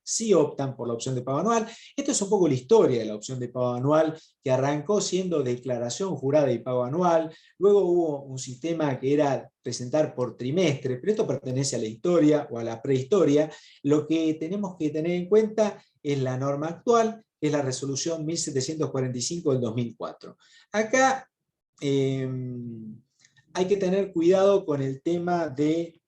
por la opción de pago anual. Esto es un poco la historia de la opción de pago anual, que arrancó siendo declaración jurada y pago anual, luego hubo un sistema que era presentar por trimestre, pero esto pertenece a la historia o a la prehistoria. Lo que tenemos que tener en cuenta es la norma actual, que es la resolución 1745 del 2004. Acá hay que tener cuidado con el tema de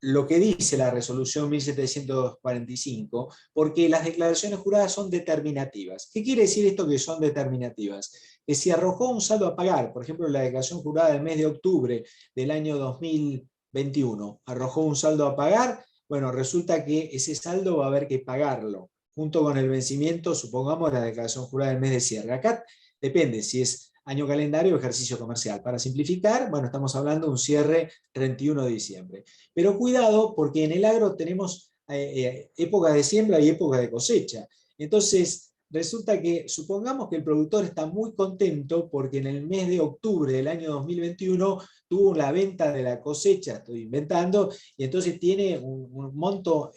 lo que dice la resolución 1745, porque las declaraciones juradas son determinativas. ¿Qué quiere decir esto que son determinativas? Que si arrojó un saldo a pagar, por ejemplo, la declaración jurada del mes de octubre del año 2021, arrojó un saldo a pagar, bueno, resulta que ese saldo va a haber que pagarlo, junto con el vencimiento, supongamos, de la declaración jurada del mes de cierre. Acá depende si es año calendario o ejercicio comercial. Para simplificar, bueno, estamos hablando de un cierre 31 de diciembre. Pero cuidado, porque en el agro tenemos épocas de siembra y épocas de cosecha. Entonces, resulta que, supongamos que el productor está muy contento porque en el mes de octubre del año 2021 tuvo la venta de la cosecha, estoy inventando, y entonces tiene un monto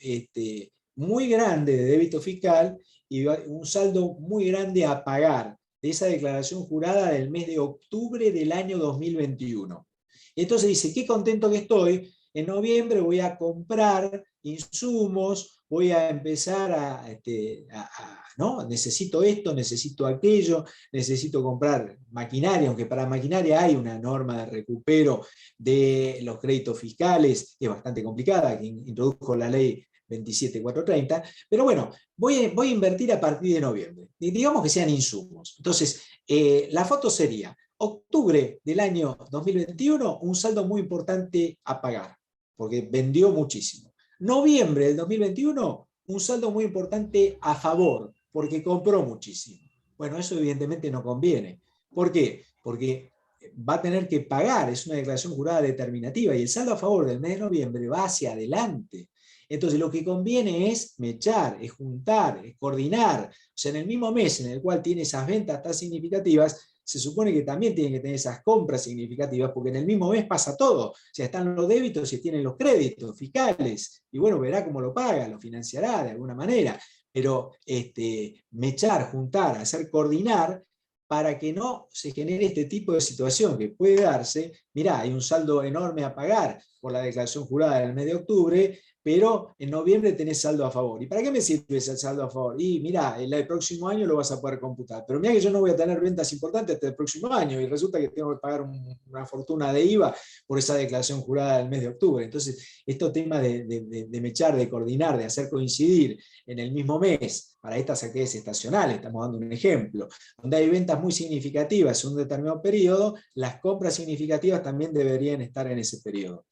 muy grande de débito fiscal y un saldo muy grande a pagar de esa declaración jurada del mes de octubre del año 2021. Entonces dice, qué contento que estoy, en noviembre voy a comprar insumos, voy a empezar ¿no? Necesito esto, necesito aquello, necesito comprar maquinaria, aunque para maquinaria hay una norma de recupero de los créditos fiscales, es bastante complicada, que introdujo la ley 27430, pero bueno, voy a invertir a partir de noviembre, digamos que sean insumos. Entonces, la foto sería octubre del año 2021, un saldo muy importante a pagar, porque vendió muchísimo. Noviembre del 2021, un saldo muy importante a favor, porque compró muchísimo. Bueno, eso evidentemente no conviene. ¿Por qué? Porque va a tener que pagar, es una declaración jurada determinativa, y el saldo a favor del mes de noviembre va hacia adelante. Entonces lo que conviene es mechar, es juntar, es coordinar. O sea, en el mismo mes en el cual tiene esas ventas tan significativas, se supone que también tienen que tener esas compras significativas, porque en el mismo mes pasa todo. O sea, están los débitos y tienen los créditos fiscales, y bueno, verá cómo lo paga, lo financiará de alguna manera. Pero mechar, juntar, hacer coordinar, para que no se genere este tipo de situación que puede darse. Mirá, hay un saldo enorme a pagar por la declaración jurada del mes de octubre, pero en noviembre tenés saldo a favor. ¿Y para qué me sirve ese saldo a favor? Y mirá, el próximo año lo vas a poder computar. Pero mirá que yo no voy a tener ventas importantes hasta el próximo año y resulta que tengo que pagar una fortuna de IVA por esa declaración jurada del mes de octubre. Entonces, estos temas de mechar, de coordinar, de hacer coincidir en el mismo mes para estas actividades estacionales, estamos dando un ejemplo, donde hay ventas muy significativas en un determinado periodo, las compras significativas también deberían estar en ese periodo.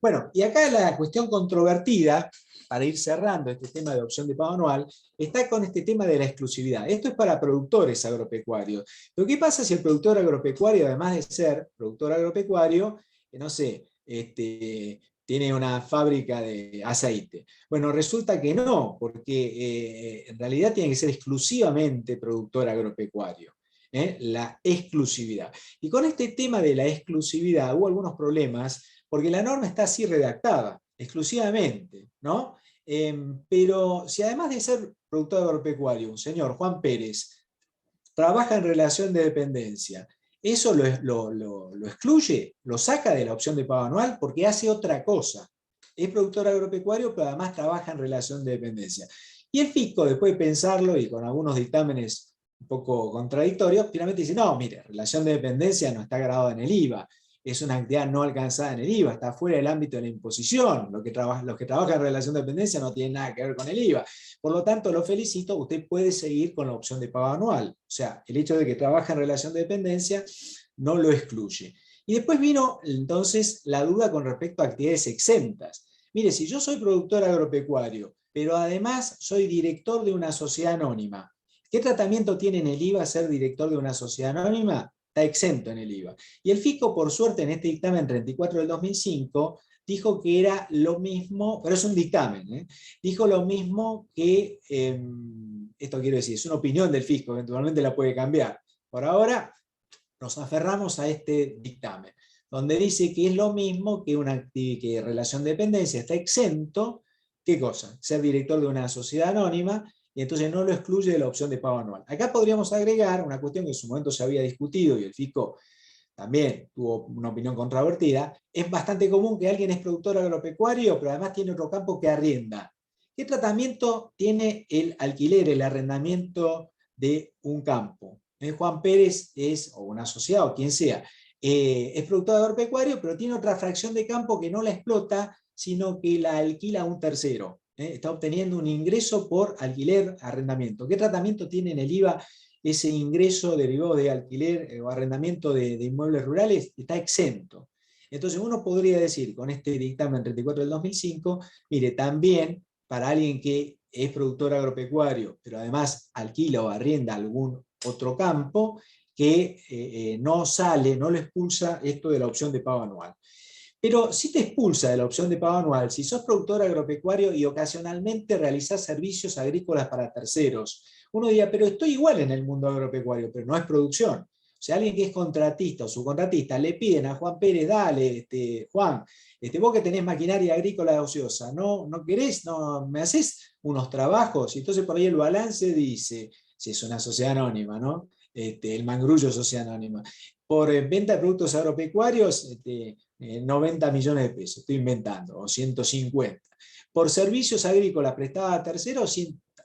Bueno, y acá la cuestión controvertida, para ir cerrando este tema de opción de pago anual, está con este tema de la exclusividad. Esto es para productores agropecuarios. Pero ¿qué pasa si el productor agropecuario, además de ser productor agropecuario, no sé, tiene una fábrica de aceite? Bueno, resulta que no, porque en realidad tiene que ser exclusivamente productor agropecuario. La exclusividad. Y con este tema de la exclusividad hubo algunos problemas, porque la norma está así redactada, exclusivamente, ¿no? Pero si además de ser productor agropecuario, un señor, Juan Pérez, trabaja en relación de dependencia, ¿eso lo excluye? ¿Lo saca de la opción de pago anual? Porque hace otra cosa. Es productor agropecuario, pero además trabaja en relación de dependencia. Y el fisco, después de pensarlo y con algunos dictámenes un poco contradictorios, finalmente dice, no, mire, relación de dependencia no está grabada en el IVA, es una actividad no alcanzada en el IVA, está fuera del ámbito de la imposición, los que trabajan en relación de dependencia no tienen nada que ver con el IVA. Por lo tanto, lo felicito, usted puede seguir con la opción de pago anual. O sea, el hecho de que trabaja en relación de dependencia no lo excluye. Y después vino entonces la duda con respecto a actividades exentas. Mire, si yo soy productor agropecuario, pero además soy director de una sociedad anónima, ¿qué tratamiento tiene en el IVA ser director de una sociedad anónima? Está exento en el IVA. Y el fisco, por suerte, en este dictamen 34 del 2005, dijo que era lo mismo, pero es un dictamen, dijo lo mismo que, esto quiero decir, es una opinión del fisco, eventualmente la puede cambiar. Por ahora nos aferramos a este dictamen, donde dice que es lo mismo que una que relación de dependencia, está exento, ¿qué cosa? Ser director de una sociedad anónima, y entonces no lo excluye de la opción de pago anual. Acá podríamos agregar una cuestión que en su momento se había discutido y el fisco también tuvo una opinión controvertida. Es bastante común que alguien es productor agropecuario, pero además tiene otro campo que arrienda. ¿Qué tratamiento tiene el alquiler, el arrendamiento de un campo? Juan Pérez es, o un asociado, quien sea, es productor agropecuario, pero tiene otra fracción de campo que no la explota, sino que la alquila a un tercero. Está obteniendo un ingreso por alquiler, arrendamiento. ¿Qué tratamiento tiene en el IVA ese ingreso derivado de alquiler o arrendamiento de inmuebles rurales? Está exento. Entonces uno podría decir, con este dictamen 34 del 2005, mire, también para alguien que es productor agropecuario, pero además alquila o arrienda algún otro campo, que no sale, no lo expulsa esto de la opción de pago anual. Pero sí te expulsa de la opción de pago anual si sos productor agropecuario y ocasionalmente realizás servicios agrícolas para terceros. Uno diría, pero estoy igual en el mundo agropecuario, pero no es producción. O sea, alguien que es contratista o subcontratista, le piden a Juan Pérez, dale, Juan, vos que tenés maquinaria agrícola ociosa, ¿no querés? ¿No me haces unos trabajos? Y entonces por ahí el balance dice, si es una sociedad anónima, ¿no? El Mangrullo Sociedad Anónima. Por venta de productos agropecuarios, 90 millones de pesos, estoy inventando, o 150. Por servicios agrícolas prestados a terceros,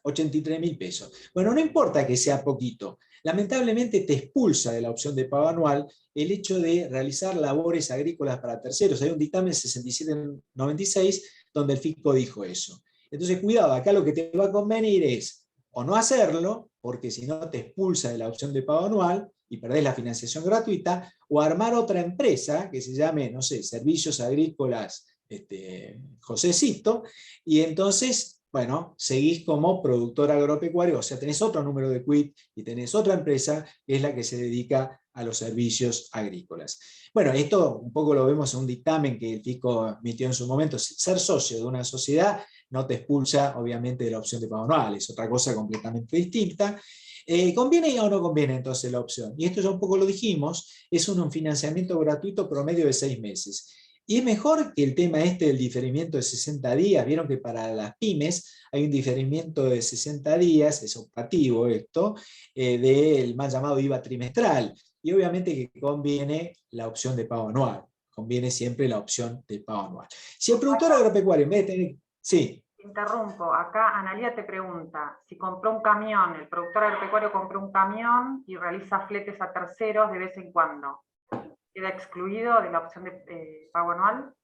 83.000 pesos. Bueno, no importa que sea poquito, lamentablemente te expulsa de la opción de pago anual el hecho de realizar labores agrícolas para terceros. Hay un dictamen 6796 donde el fisco dijo eso. Entonces, cuidado, acá lo que te va a convenir es o no hacerlo, porque si no te expulsa de la opción de pago anual y perdés la financiación gratuita, o armar otra empresa que se llame, no sé, Servicios Agrícolas Josecito, y entonces, bueno, seguís como productor agropecuario, o sea, tenés otro número de quit y tenés otra empresa que es la que se dedica a los servicios agrícolas. Bueno, esto un poco lo vemos en un dictamen que el fisco emitió en su momento. Ser socio de una sociedad no te expulsa, obviamente, de la opción de pago anual, es otra cosa completamente distinta. ¿Conviene o no conviene entonces la opción? Y esto ya un poco lo dijimos, es un financiamiento gratuito promedio de 6 meses. Y es mejor que el tema del diferimiento de 60 días. Vieron que para las pymes hay un diferimiento de 60 días, es optativo esto, del mal llamado IVA trimestral. Y obviamente que conviene la opción de pago anual. Conviene siempre la opción de pago anual. Si el productor agropecuario en vez de tener... Sí. Interrumpo, acá Analía te pregunta, si compró un camión, el productor agropecuario compró un camión y realiza fletes a terceros de vez en cuando, ¿queda excluido de la opción de pago anual?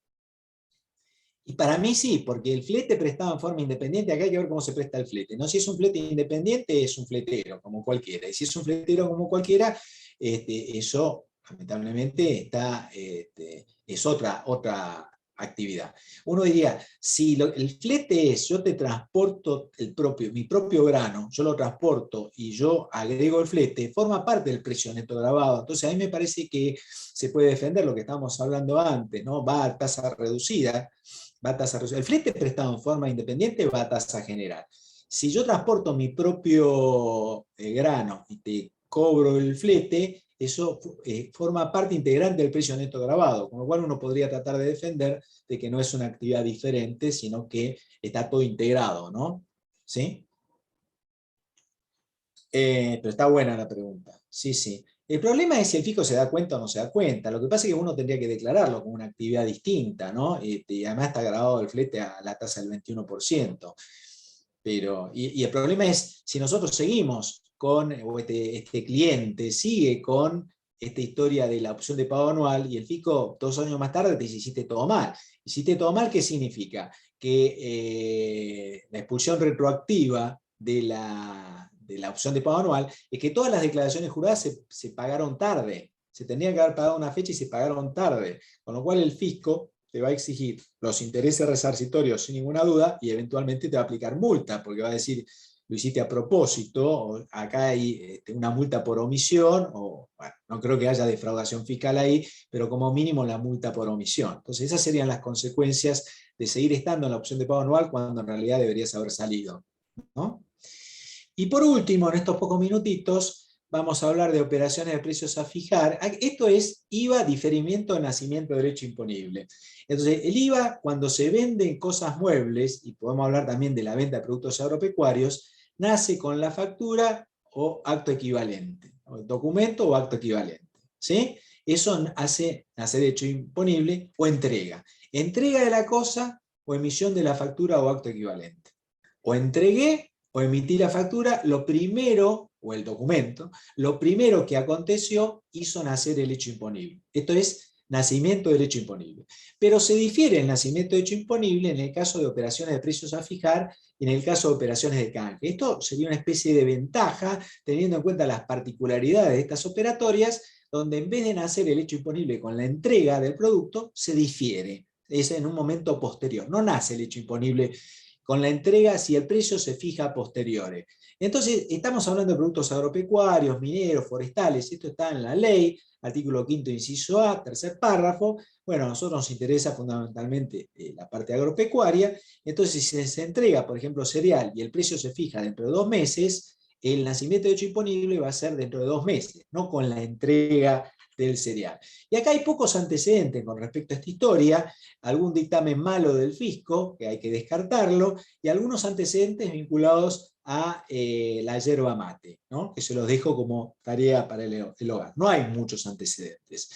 Y para mí sí, porque el flete prestado en forma independiente, acá hay que ver cómo se presta el flete, ¿no? Si es un flete independiente, es un fletero, como cualquiera, y si es un fletero como cualquiera, eso lamentablemente es otra actividad. Uno diría, si el flete es, yo te transporto mi propio grano, yo lo transporto y yo agrego el flete, forma parte del precio neto grabado. Entonces a mí me parece que se puede defender lo que estábamos hablando antes, ¿no? Va a tasa reducida, el flete prestado en forma independiente va a tasa general. Si yo transporto mi propio grano y te cobro el flete, eso forma parte integrante del precio neto grabado, con lo cual uno podría tratar de defender de que no es una actividad diferente, sino que está todo integrado, ¿no? ¿Sí? Pero está buena la pregunta. Sí, sí. El problema es si el fisco se da cuenta o no se da cuenta. Lo que pasa es que uno tendría que declararlo como una actividad distinta, ¿no? Y además está grabado el flete a la tasa del 21%. Y el problema es si nosotros seguimos con, o este cliente sigue con esta historia de la opción de pago anual y el fisco 2 años más tarde te dice, hiciste todo mal. ¿Hiciste todo mal qué significa? Que la expulsión retroactiva de la opción de pago anual es que todas las declaraciones juradas se pagaron tarde. Se tendría que haber pagado una fecha y se pagaron tarde. Con lo cual el fisco te va a exigir los intereses resarcitorios sin ninguna duda y eventualmente te va a aplicar multa, porque va a decir, lo hiciste a propósito, o acá hay una multa por omisión, o bueno, no creo que haya defraudación fiscal ahí, pero como mínimo la multa por omisión. Entonces esas serían las consecuencias de seguir estando en la opción de pago anual cuando en realidad deberías haber salido, ¿no? Y por último, en estos pocos minutitos, vamos a hablar de operaciones de precios a fijar. Esto es IVA, diferimiento de nacimiento de derecho imponible. Entonces, el IVA, cuando se venden cosas muebles, y podemos hablar también de la venta de productos agropecuarios, nace con la factura o acto equivalente, o documento o acto equivalente. ¿Sí? Eso hace derecho imponible o entrega. Entrega de la cosa o emisión de la factura o acto equivalente. O entregué o emití la factura, lo primero o el documento, lo primero que aconteció hizo nacer el hecho imponible. Esto es nacimiento del hecho imponible. Pero se difiere el nacimiento del hecho imponible en el caso de operaciones de precios a fijar y en el caso de operaciones de canje. Esto sería una especie de ventaja, teniendo en cuenta las particularidades de estas operatorias, donde en vez de nacer el hecho imponible con la entrega del producto, se difiere. Es en un momento posterior. No nace el hecho imponible con la entrega si el precio se fija a posteriores. Entonces, estamos hablando de productos agropecuarios, mineros, forestales, esto está en la ley, artículo 5º, inciso A, tercer párrafo. Bueno, a nosotros nos interesa fundamentalmente la parte agropecuaria. Entonces, si se entrega, por ejemplo, cereal y el precio se fija dentro de 2 meses, el nacimiento de hecho imponible va a ser dentro de 2 meses, no con la entrega del cereal. Y acá hay pocos antecedentes con respecto a esta historia, algún dictamen malo del fisco, que hay que descartarlo, y algunos antecedentes vinculados a la yerba mate, ¿no? Que se los dejo como tarea para el hogar. No hay muchos antecedentes.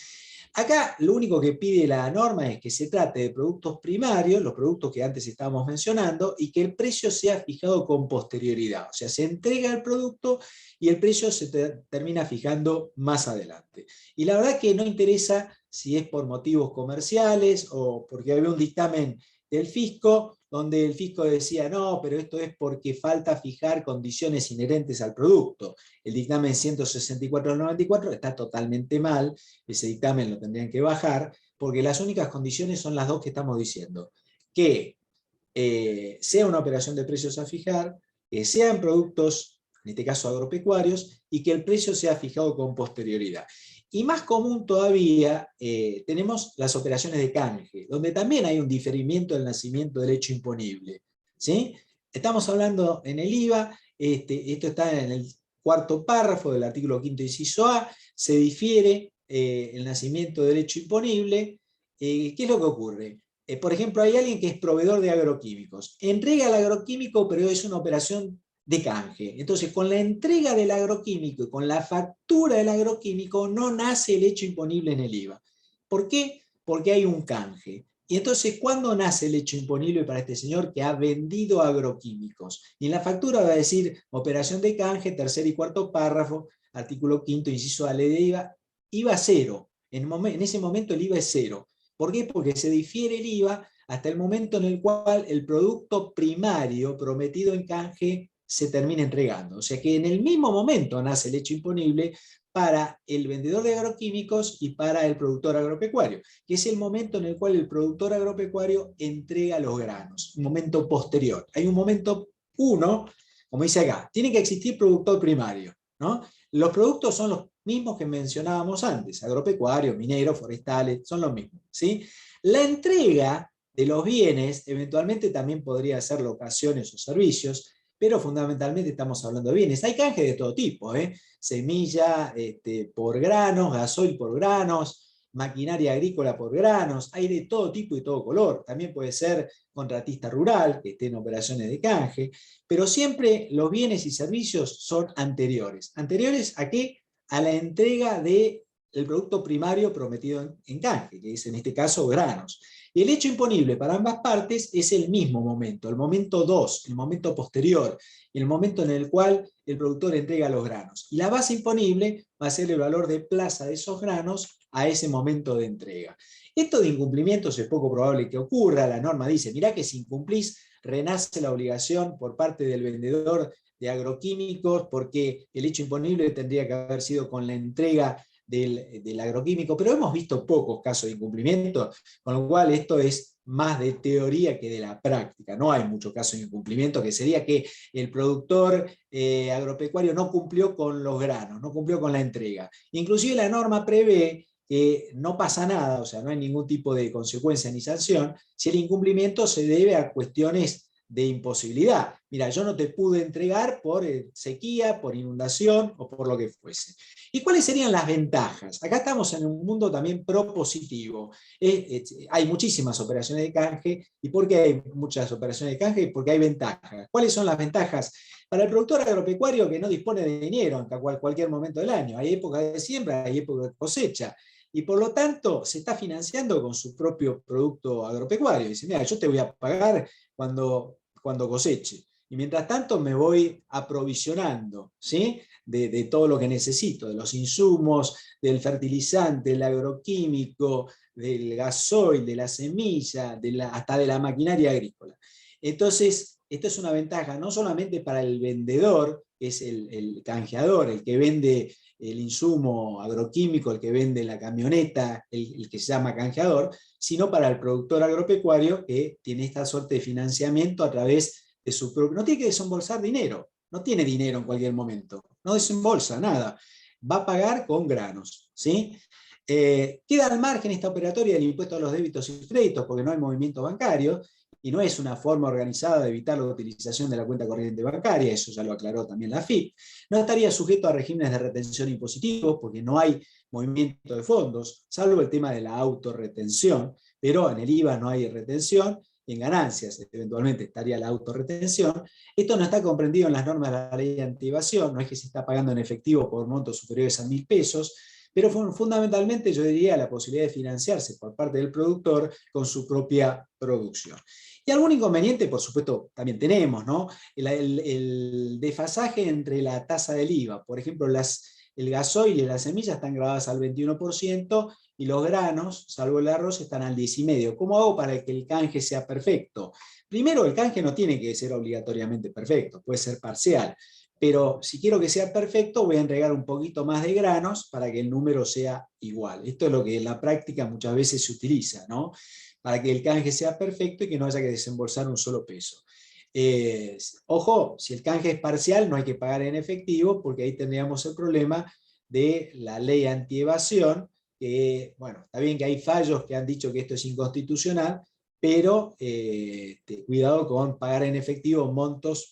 Acá lo único que pide la norma es que se trate de productos primarios, los productos que antes estábamos mencionando, y que el precio sea fijado con posterioridad. O sea, se entrega el producto y el precio se termina fijando más adelante. Y la verdad que no interesa si es por motivos comerciales o porque había un dictamen del fisco, donde el fisco decía, no, pero esto es porque falta fijar condiciones inherentes al producto. El dictamen 164 del 94 está totalmente mal, ese dictamen lo tendrían que bajar, porque las únicas condiciones son las dos que estamos diciendo. Que sea una operación de precios a fijar, que sean productos, en este caso agropecuarios, y que el precio sea fijado con posterioridad. Y más común todavía, tenemos las operaciones de canje, donde también hay un diferimiento del nacimiento del hecho imponible. ¿Sí? Estamos hablando en el IVA, esto está en el 4º párrafo del artículo 5º inciso A, se difiere el nacimiento del hecho imponible. ¿Qué es lo que ocurre? Por ejemplo, hay alguien que es proveedor de agroquímicos, entrega el agroquímico, pero es una operación de canje. Entonces, con la entrega del agroquímico y con la factura del agroquímico no nace el hecho imponible en el IVA. ¿Por qué? Porque hay un canje. Y entonces, ¿cuándo nace el hecho imponible para este señor que ha vendido agroquímicos? Y en la factura va a decir operación de canje, 3º y 4º párrafo, artículo 5º, inciso A, ley de IVA, IVA cero. En ese momento el IVA es cero. ¿Por qué? Porque se difiere el IVA hasta el momento en el cual el producto primario prometido en canje se termina entregando. O sea que en el mismo momento nace el hecho imponible para el vendedor de agroquímicos y para el productor agropecuario, que es el momento en el cual el productor agropecuario entrega los granos, un momento posterior. Hay un momento 1, como dice acá, tiene que existir productor primario, ¿no? Los productos son los mismos que mencionábamos antes, agropecuarios, mineros, forestales, son los mismos, ¿sí? La entrega de los bienes eventualmente también podría ser locaciones o servicios, pero fundamentalmente estamos hablando de bienes. Hay canje de todo tipo, semilla por granos, gasoil por granos, maquinaria agrícola por granos, hay de todo tipo y todo color. También puede ser contratista rural, que esté en operaciones de canje, pero siempre los bienes y servicios son anteriores. ¿Anteriores a qué? A la entrega del producto primario prometido en canje, que es en este caso granos. Y el hecho imponible para ambas partes es el mismo momento, el momento 2, el momento posterior, el momento en el cual el productor entrega los granos. Y la base imponible va a ser el valor de plaza de esos granos a ese momento de entrega. Esto de incumplimientos es poco probable que ocurra. La norma dice, mirá que si incumplís, renace la obligación por parte del vendedor de agroquímicos, porque el hecho imponible tendría que haber sido con la entrega del agroquímico, pero hemos visto pocos casos de incumplimiento, con lo cual esto es más de teoría que de la práctica. No hay muchos casos de incumplimiento, que sería que el productor agropecuario no cumplió con los granos, no cumplió con la entrega. Inclusive la norma prevé que no pasa nada, o sea, no hay ningún tipo de consecuencia ni sanción, si el incumplimiento se debe a cuestiones de imposibilidad. Mira, yo no te pude entregar por sequía, por inundación o por lo que fuese. ¿Y cuáles serían las ventajas? Acá estamos en un mundo también propositivo. Hay muchísimas operaciones de canje. ¿Y por qué hay muchas operaciones de canje? Porque hay ventajas. ¿Cuáles son las ventajas? Para el productor agropecuario que no dispone de dinero en cualquier momento del año. Hay época de siembra, hay época de cosecha. Y por lo tanto se está financiando con su propio producto agropecuario. Dice, mira, yo te voy a pagar cuando coseche. Y mientras tanto me voy aprovisionando, ¿sí? De todo lo que necesito, de los insumos, del fertilizante, del agroquímico, del gasoil, de la semilla, hasta de la maquinaria agrícola. Entonces, esto es una ventaja no solamente para el vendedor, que es el canjeador, el que vende el insumo agroquímico, el que vende la camioneta, el que se llama canjeador, sino para el productor agropecuario que tiene esta suerte de financiamiento a través de su propio... No tiene que desembolsar dinero, no tiene dinero en cualquier momento, no desembolsa nada, va a pagar con granos, ¿sí? Queda al margen esta operatoria del impuesto a los débitos y créditos porque no hay movimiento bancario y no es una forma organizada de evitar la utilización de la cuenta corriente bancaria, eso ya lo aclaró también la AFIP. No estaría sujeto a regímenes de retención impositivos porque no hay movimiento de fondos, salvo el tema de la autorretención, pero en el IVA no hay retención, en ganancias eventualmente estaría la autorretención. Esto no está comprendido en las normas de la ley de antievasión, no es que se está pagando en efectivo por montos superiores a 1.000 pesos, pero fundamentalmente yo diría la posibilidad de financiarse por parte del productor con su propia producción. Y algún inconveniente, por supuesto, también tenemos, ¿no? El desfasaje entre la tasa del IVA, por ejemplo, el gasoil y las semillas están grabadas al 21% y los granos, salvo el arroz, están al 10,5%. ¿Cómo hago para que el canje sea perfecto? Primero, el canje no tiene que ser obligatoriamente perfecto, puede ser parcial. Pero si quiero que sea perfecto, voy a entregar un poquito más de granos para que el número sea igual. Esto es lo que en la práctica muchas veces se utiliza, ¿no? Para que el canje sea perfecto y que no haya que desembolsar un solo peso. Ojo, si el canje es parcial, no hay que pagar en efectivo, porque ahí tendríamos el problema de la ley antievasión, que, bueno, está bien que hay fallos que han dicho que esto es inconstitucional, pero cuidado con pagar en efectivo montos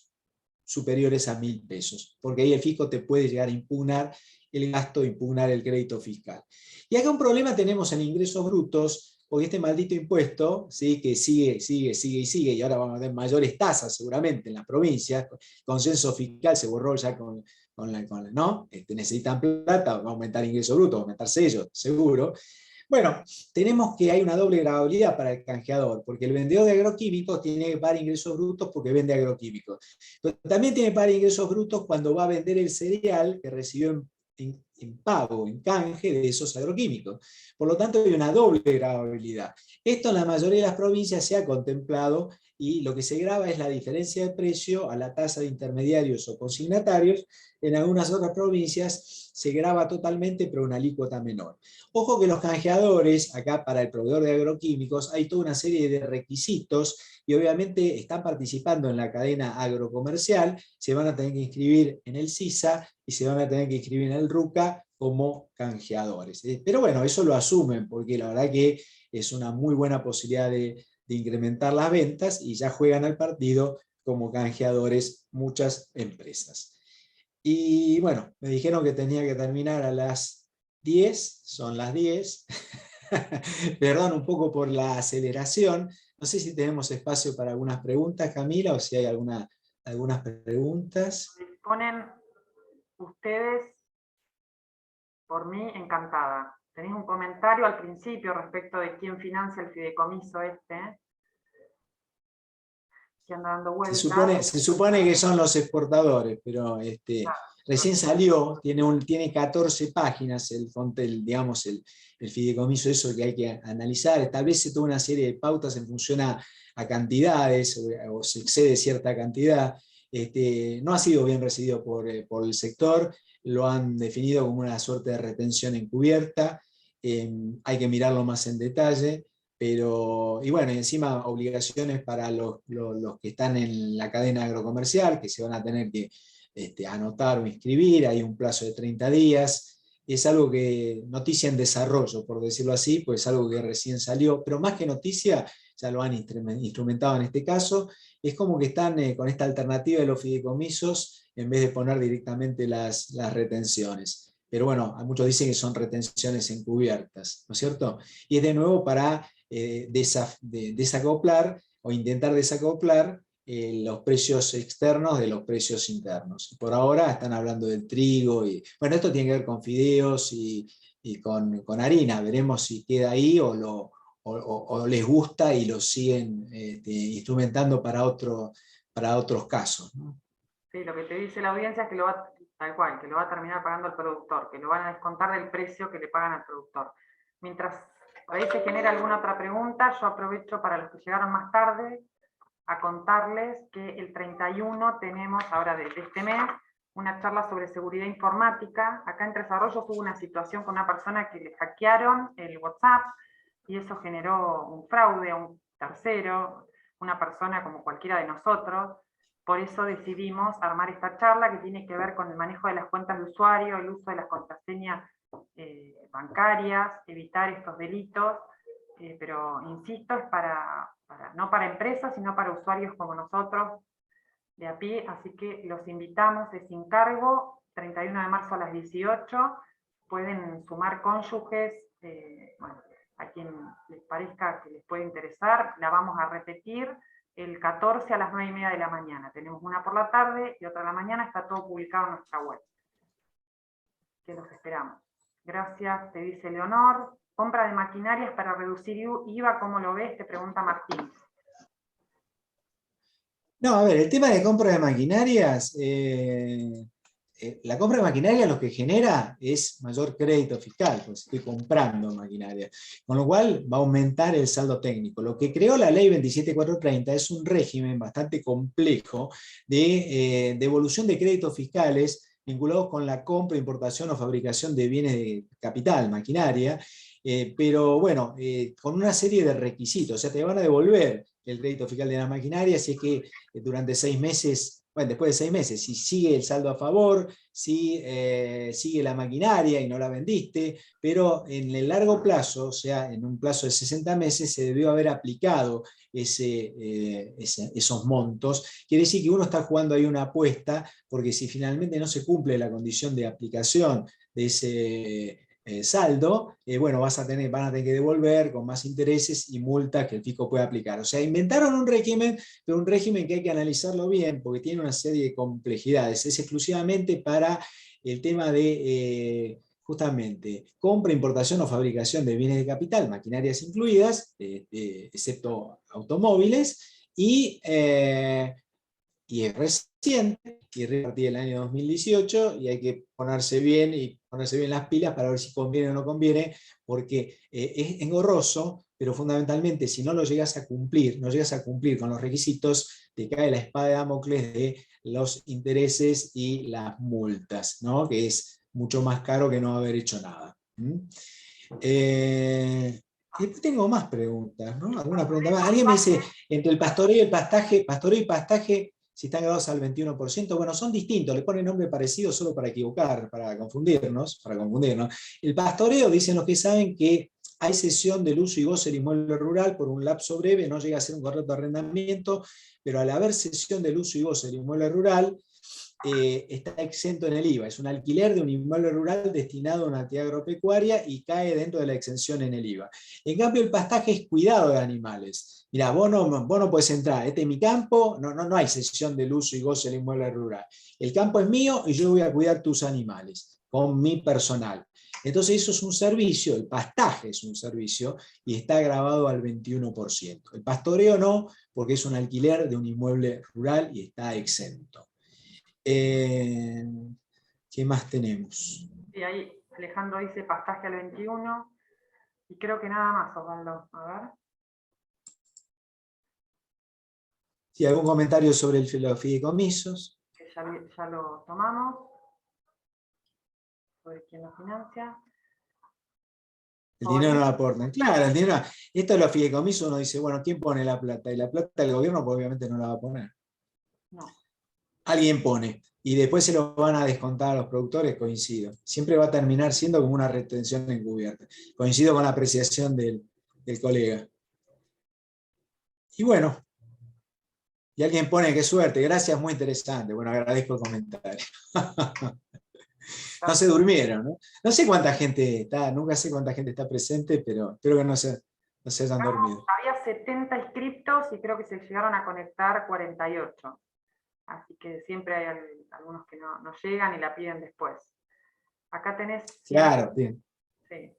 superiores a 1.000 pesos, porque ahí el fisco te puede llegar a impugnar el gasto, impugnar el crédito fiscal. Y acá un problema tenemos en ingresos brutos, porque este maldito impuesto, ¿sí? Que sigue, y ahora vamos a tener mayores tasas seguramente en las provincias, el consenso fiscal se borró ya ¿no? Necesitan plata, va a aumentar ingreso bruto, va a aumentar sellos, seguro. Bueno, tenemos que hay una doble gravabilidad para el canjeador, porque el vendedor de agroquímicos tiene que pagar ingresos brutos porque vende agroquímicos. Pero también tiene que pagar ingresos brutos cuando va a vender el cereal que recibió en pago, en canje de esos agroquímicos. Por lo tanto, hay una doble gravabilidad. Esto en la mayoría de las provincias se ha contemplado y lo que se grava es la diferencia de precio a la tasa de intermediarios o consignatarios. En algunas otras provincias se grava totalmente, pero una alícuota menor. Ojo que los canjeadores, acá para el proveedor de agroquímicos, hay toda una serie de requisitos y obviamente están participando en la cadena agrocomercial, se van a tener que inscribir en el CISA y se van a tener que inscribir en el RUCA como canjeadores. Pero bueno, eso lo asumen porque la verdad que es una muy buena posibilidad de incrementar las ventas y ya juegan al partido como canjeadores muchas empresas. Y bueno, me dijeron que tenía que terminar a las 10, son las 10. Perdón un poco por la aceleración. No sé si tenemos espacio para algunas preguntas, Camila, o si hay algunas preguntas. Disponen ustedes, por mí, encantada. Tenéis un comentario al principio respecto de quién financia el fideicomiso este, que anda dando vueltas. Se supone que son los exportadores, pero recién salió, tiene 14 páginas digamos, el fideicomiso, eso que hay que analizar. Establece toda una serie de pautas en función a cantidades, o se excede cierta cantidad. No ha sido bien recibido por el sector, lo han definido como una suerte de retención encubierta. Hay que mirarlo más en detalle. Pero, y bueno, y encima obligaciones para los que están en la cadena agrocomercial, que se van a tener que anotar o inscribir, hay un plazo de 30 días, es algo que, noticia en desarrollo, por decirlo así, pues es algo que recién salió, pero más que noticia, ya lo han instrumentado en este caso, es como que están con esta alternativa de los fideicomisos, en vez de poner directamente las retenciones. Pero bueno, muchos dicen que son retenciones encubiertas, ¿no es cierto? Y es de nuevo para desacoplar o intentar desacoplar los precios externos de los precios internos. Por ahora están hablando del trigo, y bueno, esto tiene que ver con fideos y con harina, veremos si queda ahí o les gusta y lo siguen instrumentando para para otros casos, ¿no? Sí, lo que te dice la audiencia es que tal cual, que lo va a terminar pagando el productor, que lo van a descontar del precio que le pagan al productor. Mientras por ahí se genera alguna otra pregunta, yo aprovecho para los que llegaron más tarde a contarles que el 31 tenemos, ahora de este mes, una charla sobre seguridad informática. Acá en Tres Arroyos hubo una situación con una persona que le hackearon el WhatsApp y eso generó un fraude a un tercero, una persona como cualquiera de nosotros. Por eso decidimos armar esta charla que tiene que ver con el manejo de las cuentas de usuario, el uso de las contraseñas bancarias, evitar estos delitos, pero insisto, es no para empresas, sino para usuarios como nosotros, de a pie, así que los invitamos, es sin cargo, 31 de marzo a las 18, pueden sumar cónyuges, bueno, a quien les parezca que les puede interesar, la vamos a repetir el 14 a las 9:30 de la mañana, tenemos una por la tarde y otra a la mañana, está todo publicado en nuestra web, que los esperamos. Gracias, te dice Leonor. Compra de maquinarias para reducir IVA, ¿cómo lo ves? Te pregunta Martín. No, a ver, el tema de compra de maquinarias, la compra de maquinaria lo que genera es mayor crédito fiscal, pues estoy comprando maquinaria, con lo cual va a aumentar el saldo técnico. Lo que creó la ley 27430 es un régimen bastante complejo de devolución de créditos fiscales vinculados con la compra, importación o fabricación de bienes de capital, maquinaria, pero bueno, con una serie de requisitos, o sea, te van a devolver el crédito fiscal de la maquinaria si es que durante 6 meses, bueno, después de 6 meses, si sigue el saldo a favor, si sigue la maquinaria y no la vendiste, pero en el largo plazo, o sea, en un plazo de 60 meses, se debió haber aplicado esos montos. Quiere decir que uno está jugando ahí una apuesta, porque si finalmente no se cumple la condición de aplicación de ese saldo, bueno, van a tener que devolver con más intereses y multas que el fisco puede aplicar. O sea, inventaron un régimen, pero un régimen que hay que analizarlo bien porque tiene una serie de complejidades. Es exclusivamente para el tema de, justamente, compra, importación o fabricación de bienes de capital, maquinarias incluidas, excepto automóviles, y es reciente, y a partir del año 2018, y hay que ponerse bien las pilas para ver si conviene o no conviene, porque es engorroso, pero fundamentalmente si no lo llegas a cumplir, no llegas a cumplir con los requisitos, te cae la espada de Damocles de los intereses y las multas, ¿no? Que es mucho más caro que no haber hecho nada. Después tengo más preguntas, ¿no? ¿Alguna pregunta más? Alguien me dice, entre el pastoreo y pastaje, si están grabados al 21%, bueno, son distintos, le ponen nombre parecido solo para equivocar, para confundirnos. El pastoreo, dicen los que saben, que hay cesión del uso y goce del inmueble rural por un lapso breve, no llega a ser un contrato de arrendamiento, pero al haber cesión del uso y goce del inmueble rural, está exento en el IVA. Es un alquiler de un inmueble rural destinado a una actividad agropecuaria y cae dentro de la exención en el IVA. En cambio, el pastaje es cuidado de animales. Mirá, vos no podés entrar, este es mi campo, no hay cesión del uso y goce del inmueble rural. El campo es mío y yo voy a cuidar tus animales con mi personal. Entonces eso es un servicio, el pastaje es un servicio y está grabado al 21%. El pastoreo no, porque es un alquiler de un inmueble rural y está exento. ¿Qué más tenemos? Y ahí Alejandro dice pastaje al 21, y creo que nada más, Osvaldo. A ver. Sí, ¿algún comentario sobre los fideicomisos? Que ya lo tomamos. Sobre quién lo financia. El dinero no lo aportan. Claro, el dinero, esto de los fideicomisos uno dice, bueno, ¿quién pone la plata? Y la plata del gobierno pues, obviamente no la va a poner. No. Alguien pone. Y después se lo van a descontar a los productores, coincido. Siempre va a terminar siendo como una retención encubierta. Coincido con la apreciación del colega. Y bueno, y alguien pone, qué suerte, gracias, muy interesante. Bueno, agradezco el comentario. No se durmieron, ¿no? No sé cuánta gente está, nunca sé cuánta gente está presente, pero espero que no se hayan dormido. Había 70 inscriptos y creo que se llegaron a conectar 48. Así que siempre hay algunos que no llegan y la piden después. Acá tenés... Claro, bien. Sí.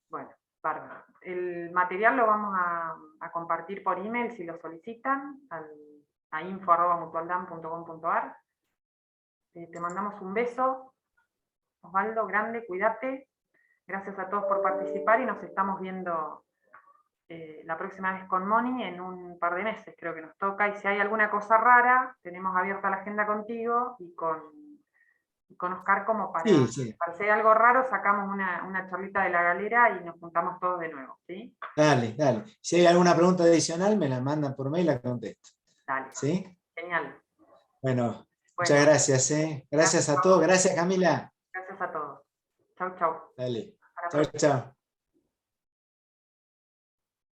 Bueno, bárbaro. el material lo vamos a compartir por email si lo solicitan, a info@mutualdam.com.ar. Te mandamos un beso, Osvaldo, grande, cuídate. Gracias a todos por participar y nos estamos viendo la próxima vez con Moni en un par de meses, creo que nos toca. Y si hay alguna cosa rara, tenemos abierta la agenda contigo y con Oscar como para, Sí, sí. para si hay algo raro, sacamos una charlita de la galera y nos juntamos todos de nuevo, ¿sí? Dale, dale. Si hay alguna pregunta adicional, me la mandan por mail y la contesto. Dale. ¿Sí? Genial. Bueno, muchas Bueno, gracias. Gracias a todos. Gracias, Camila. gracias a todos. Chau, chau. Dale. Hasta la Chao, próxima. chao.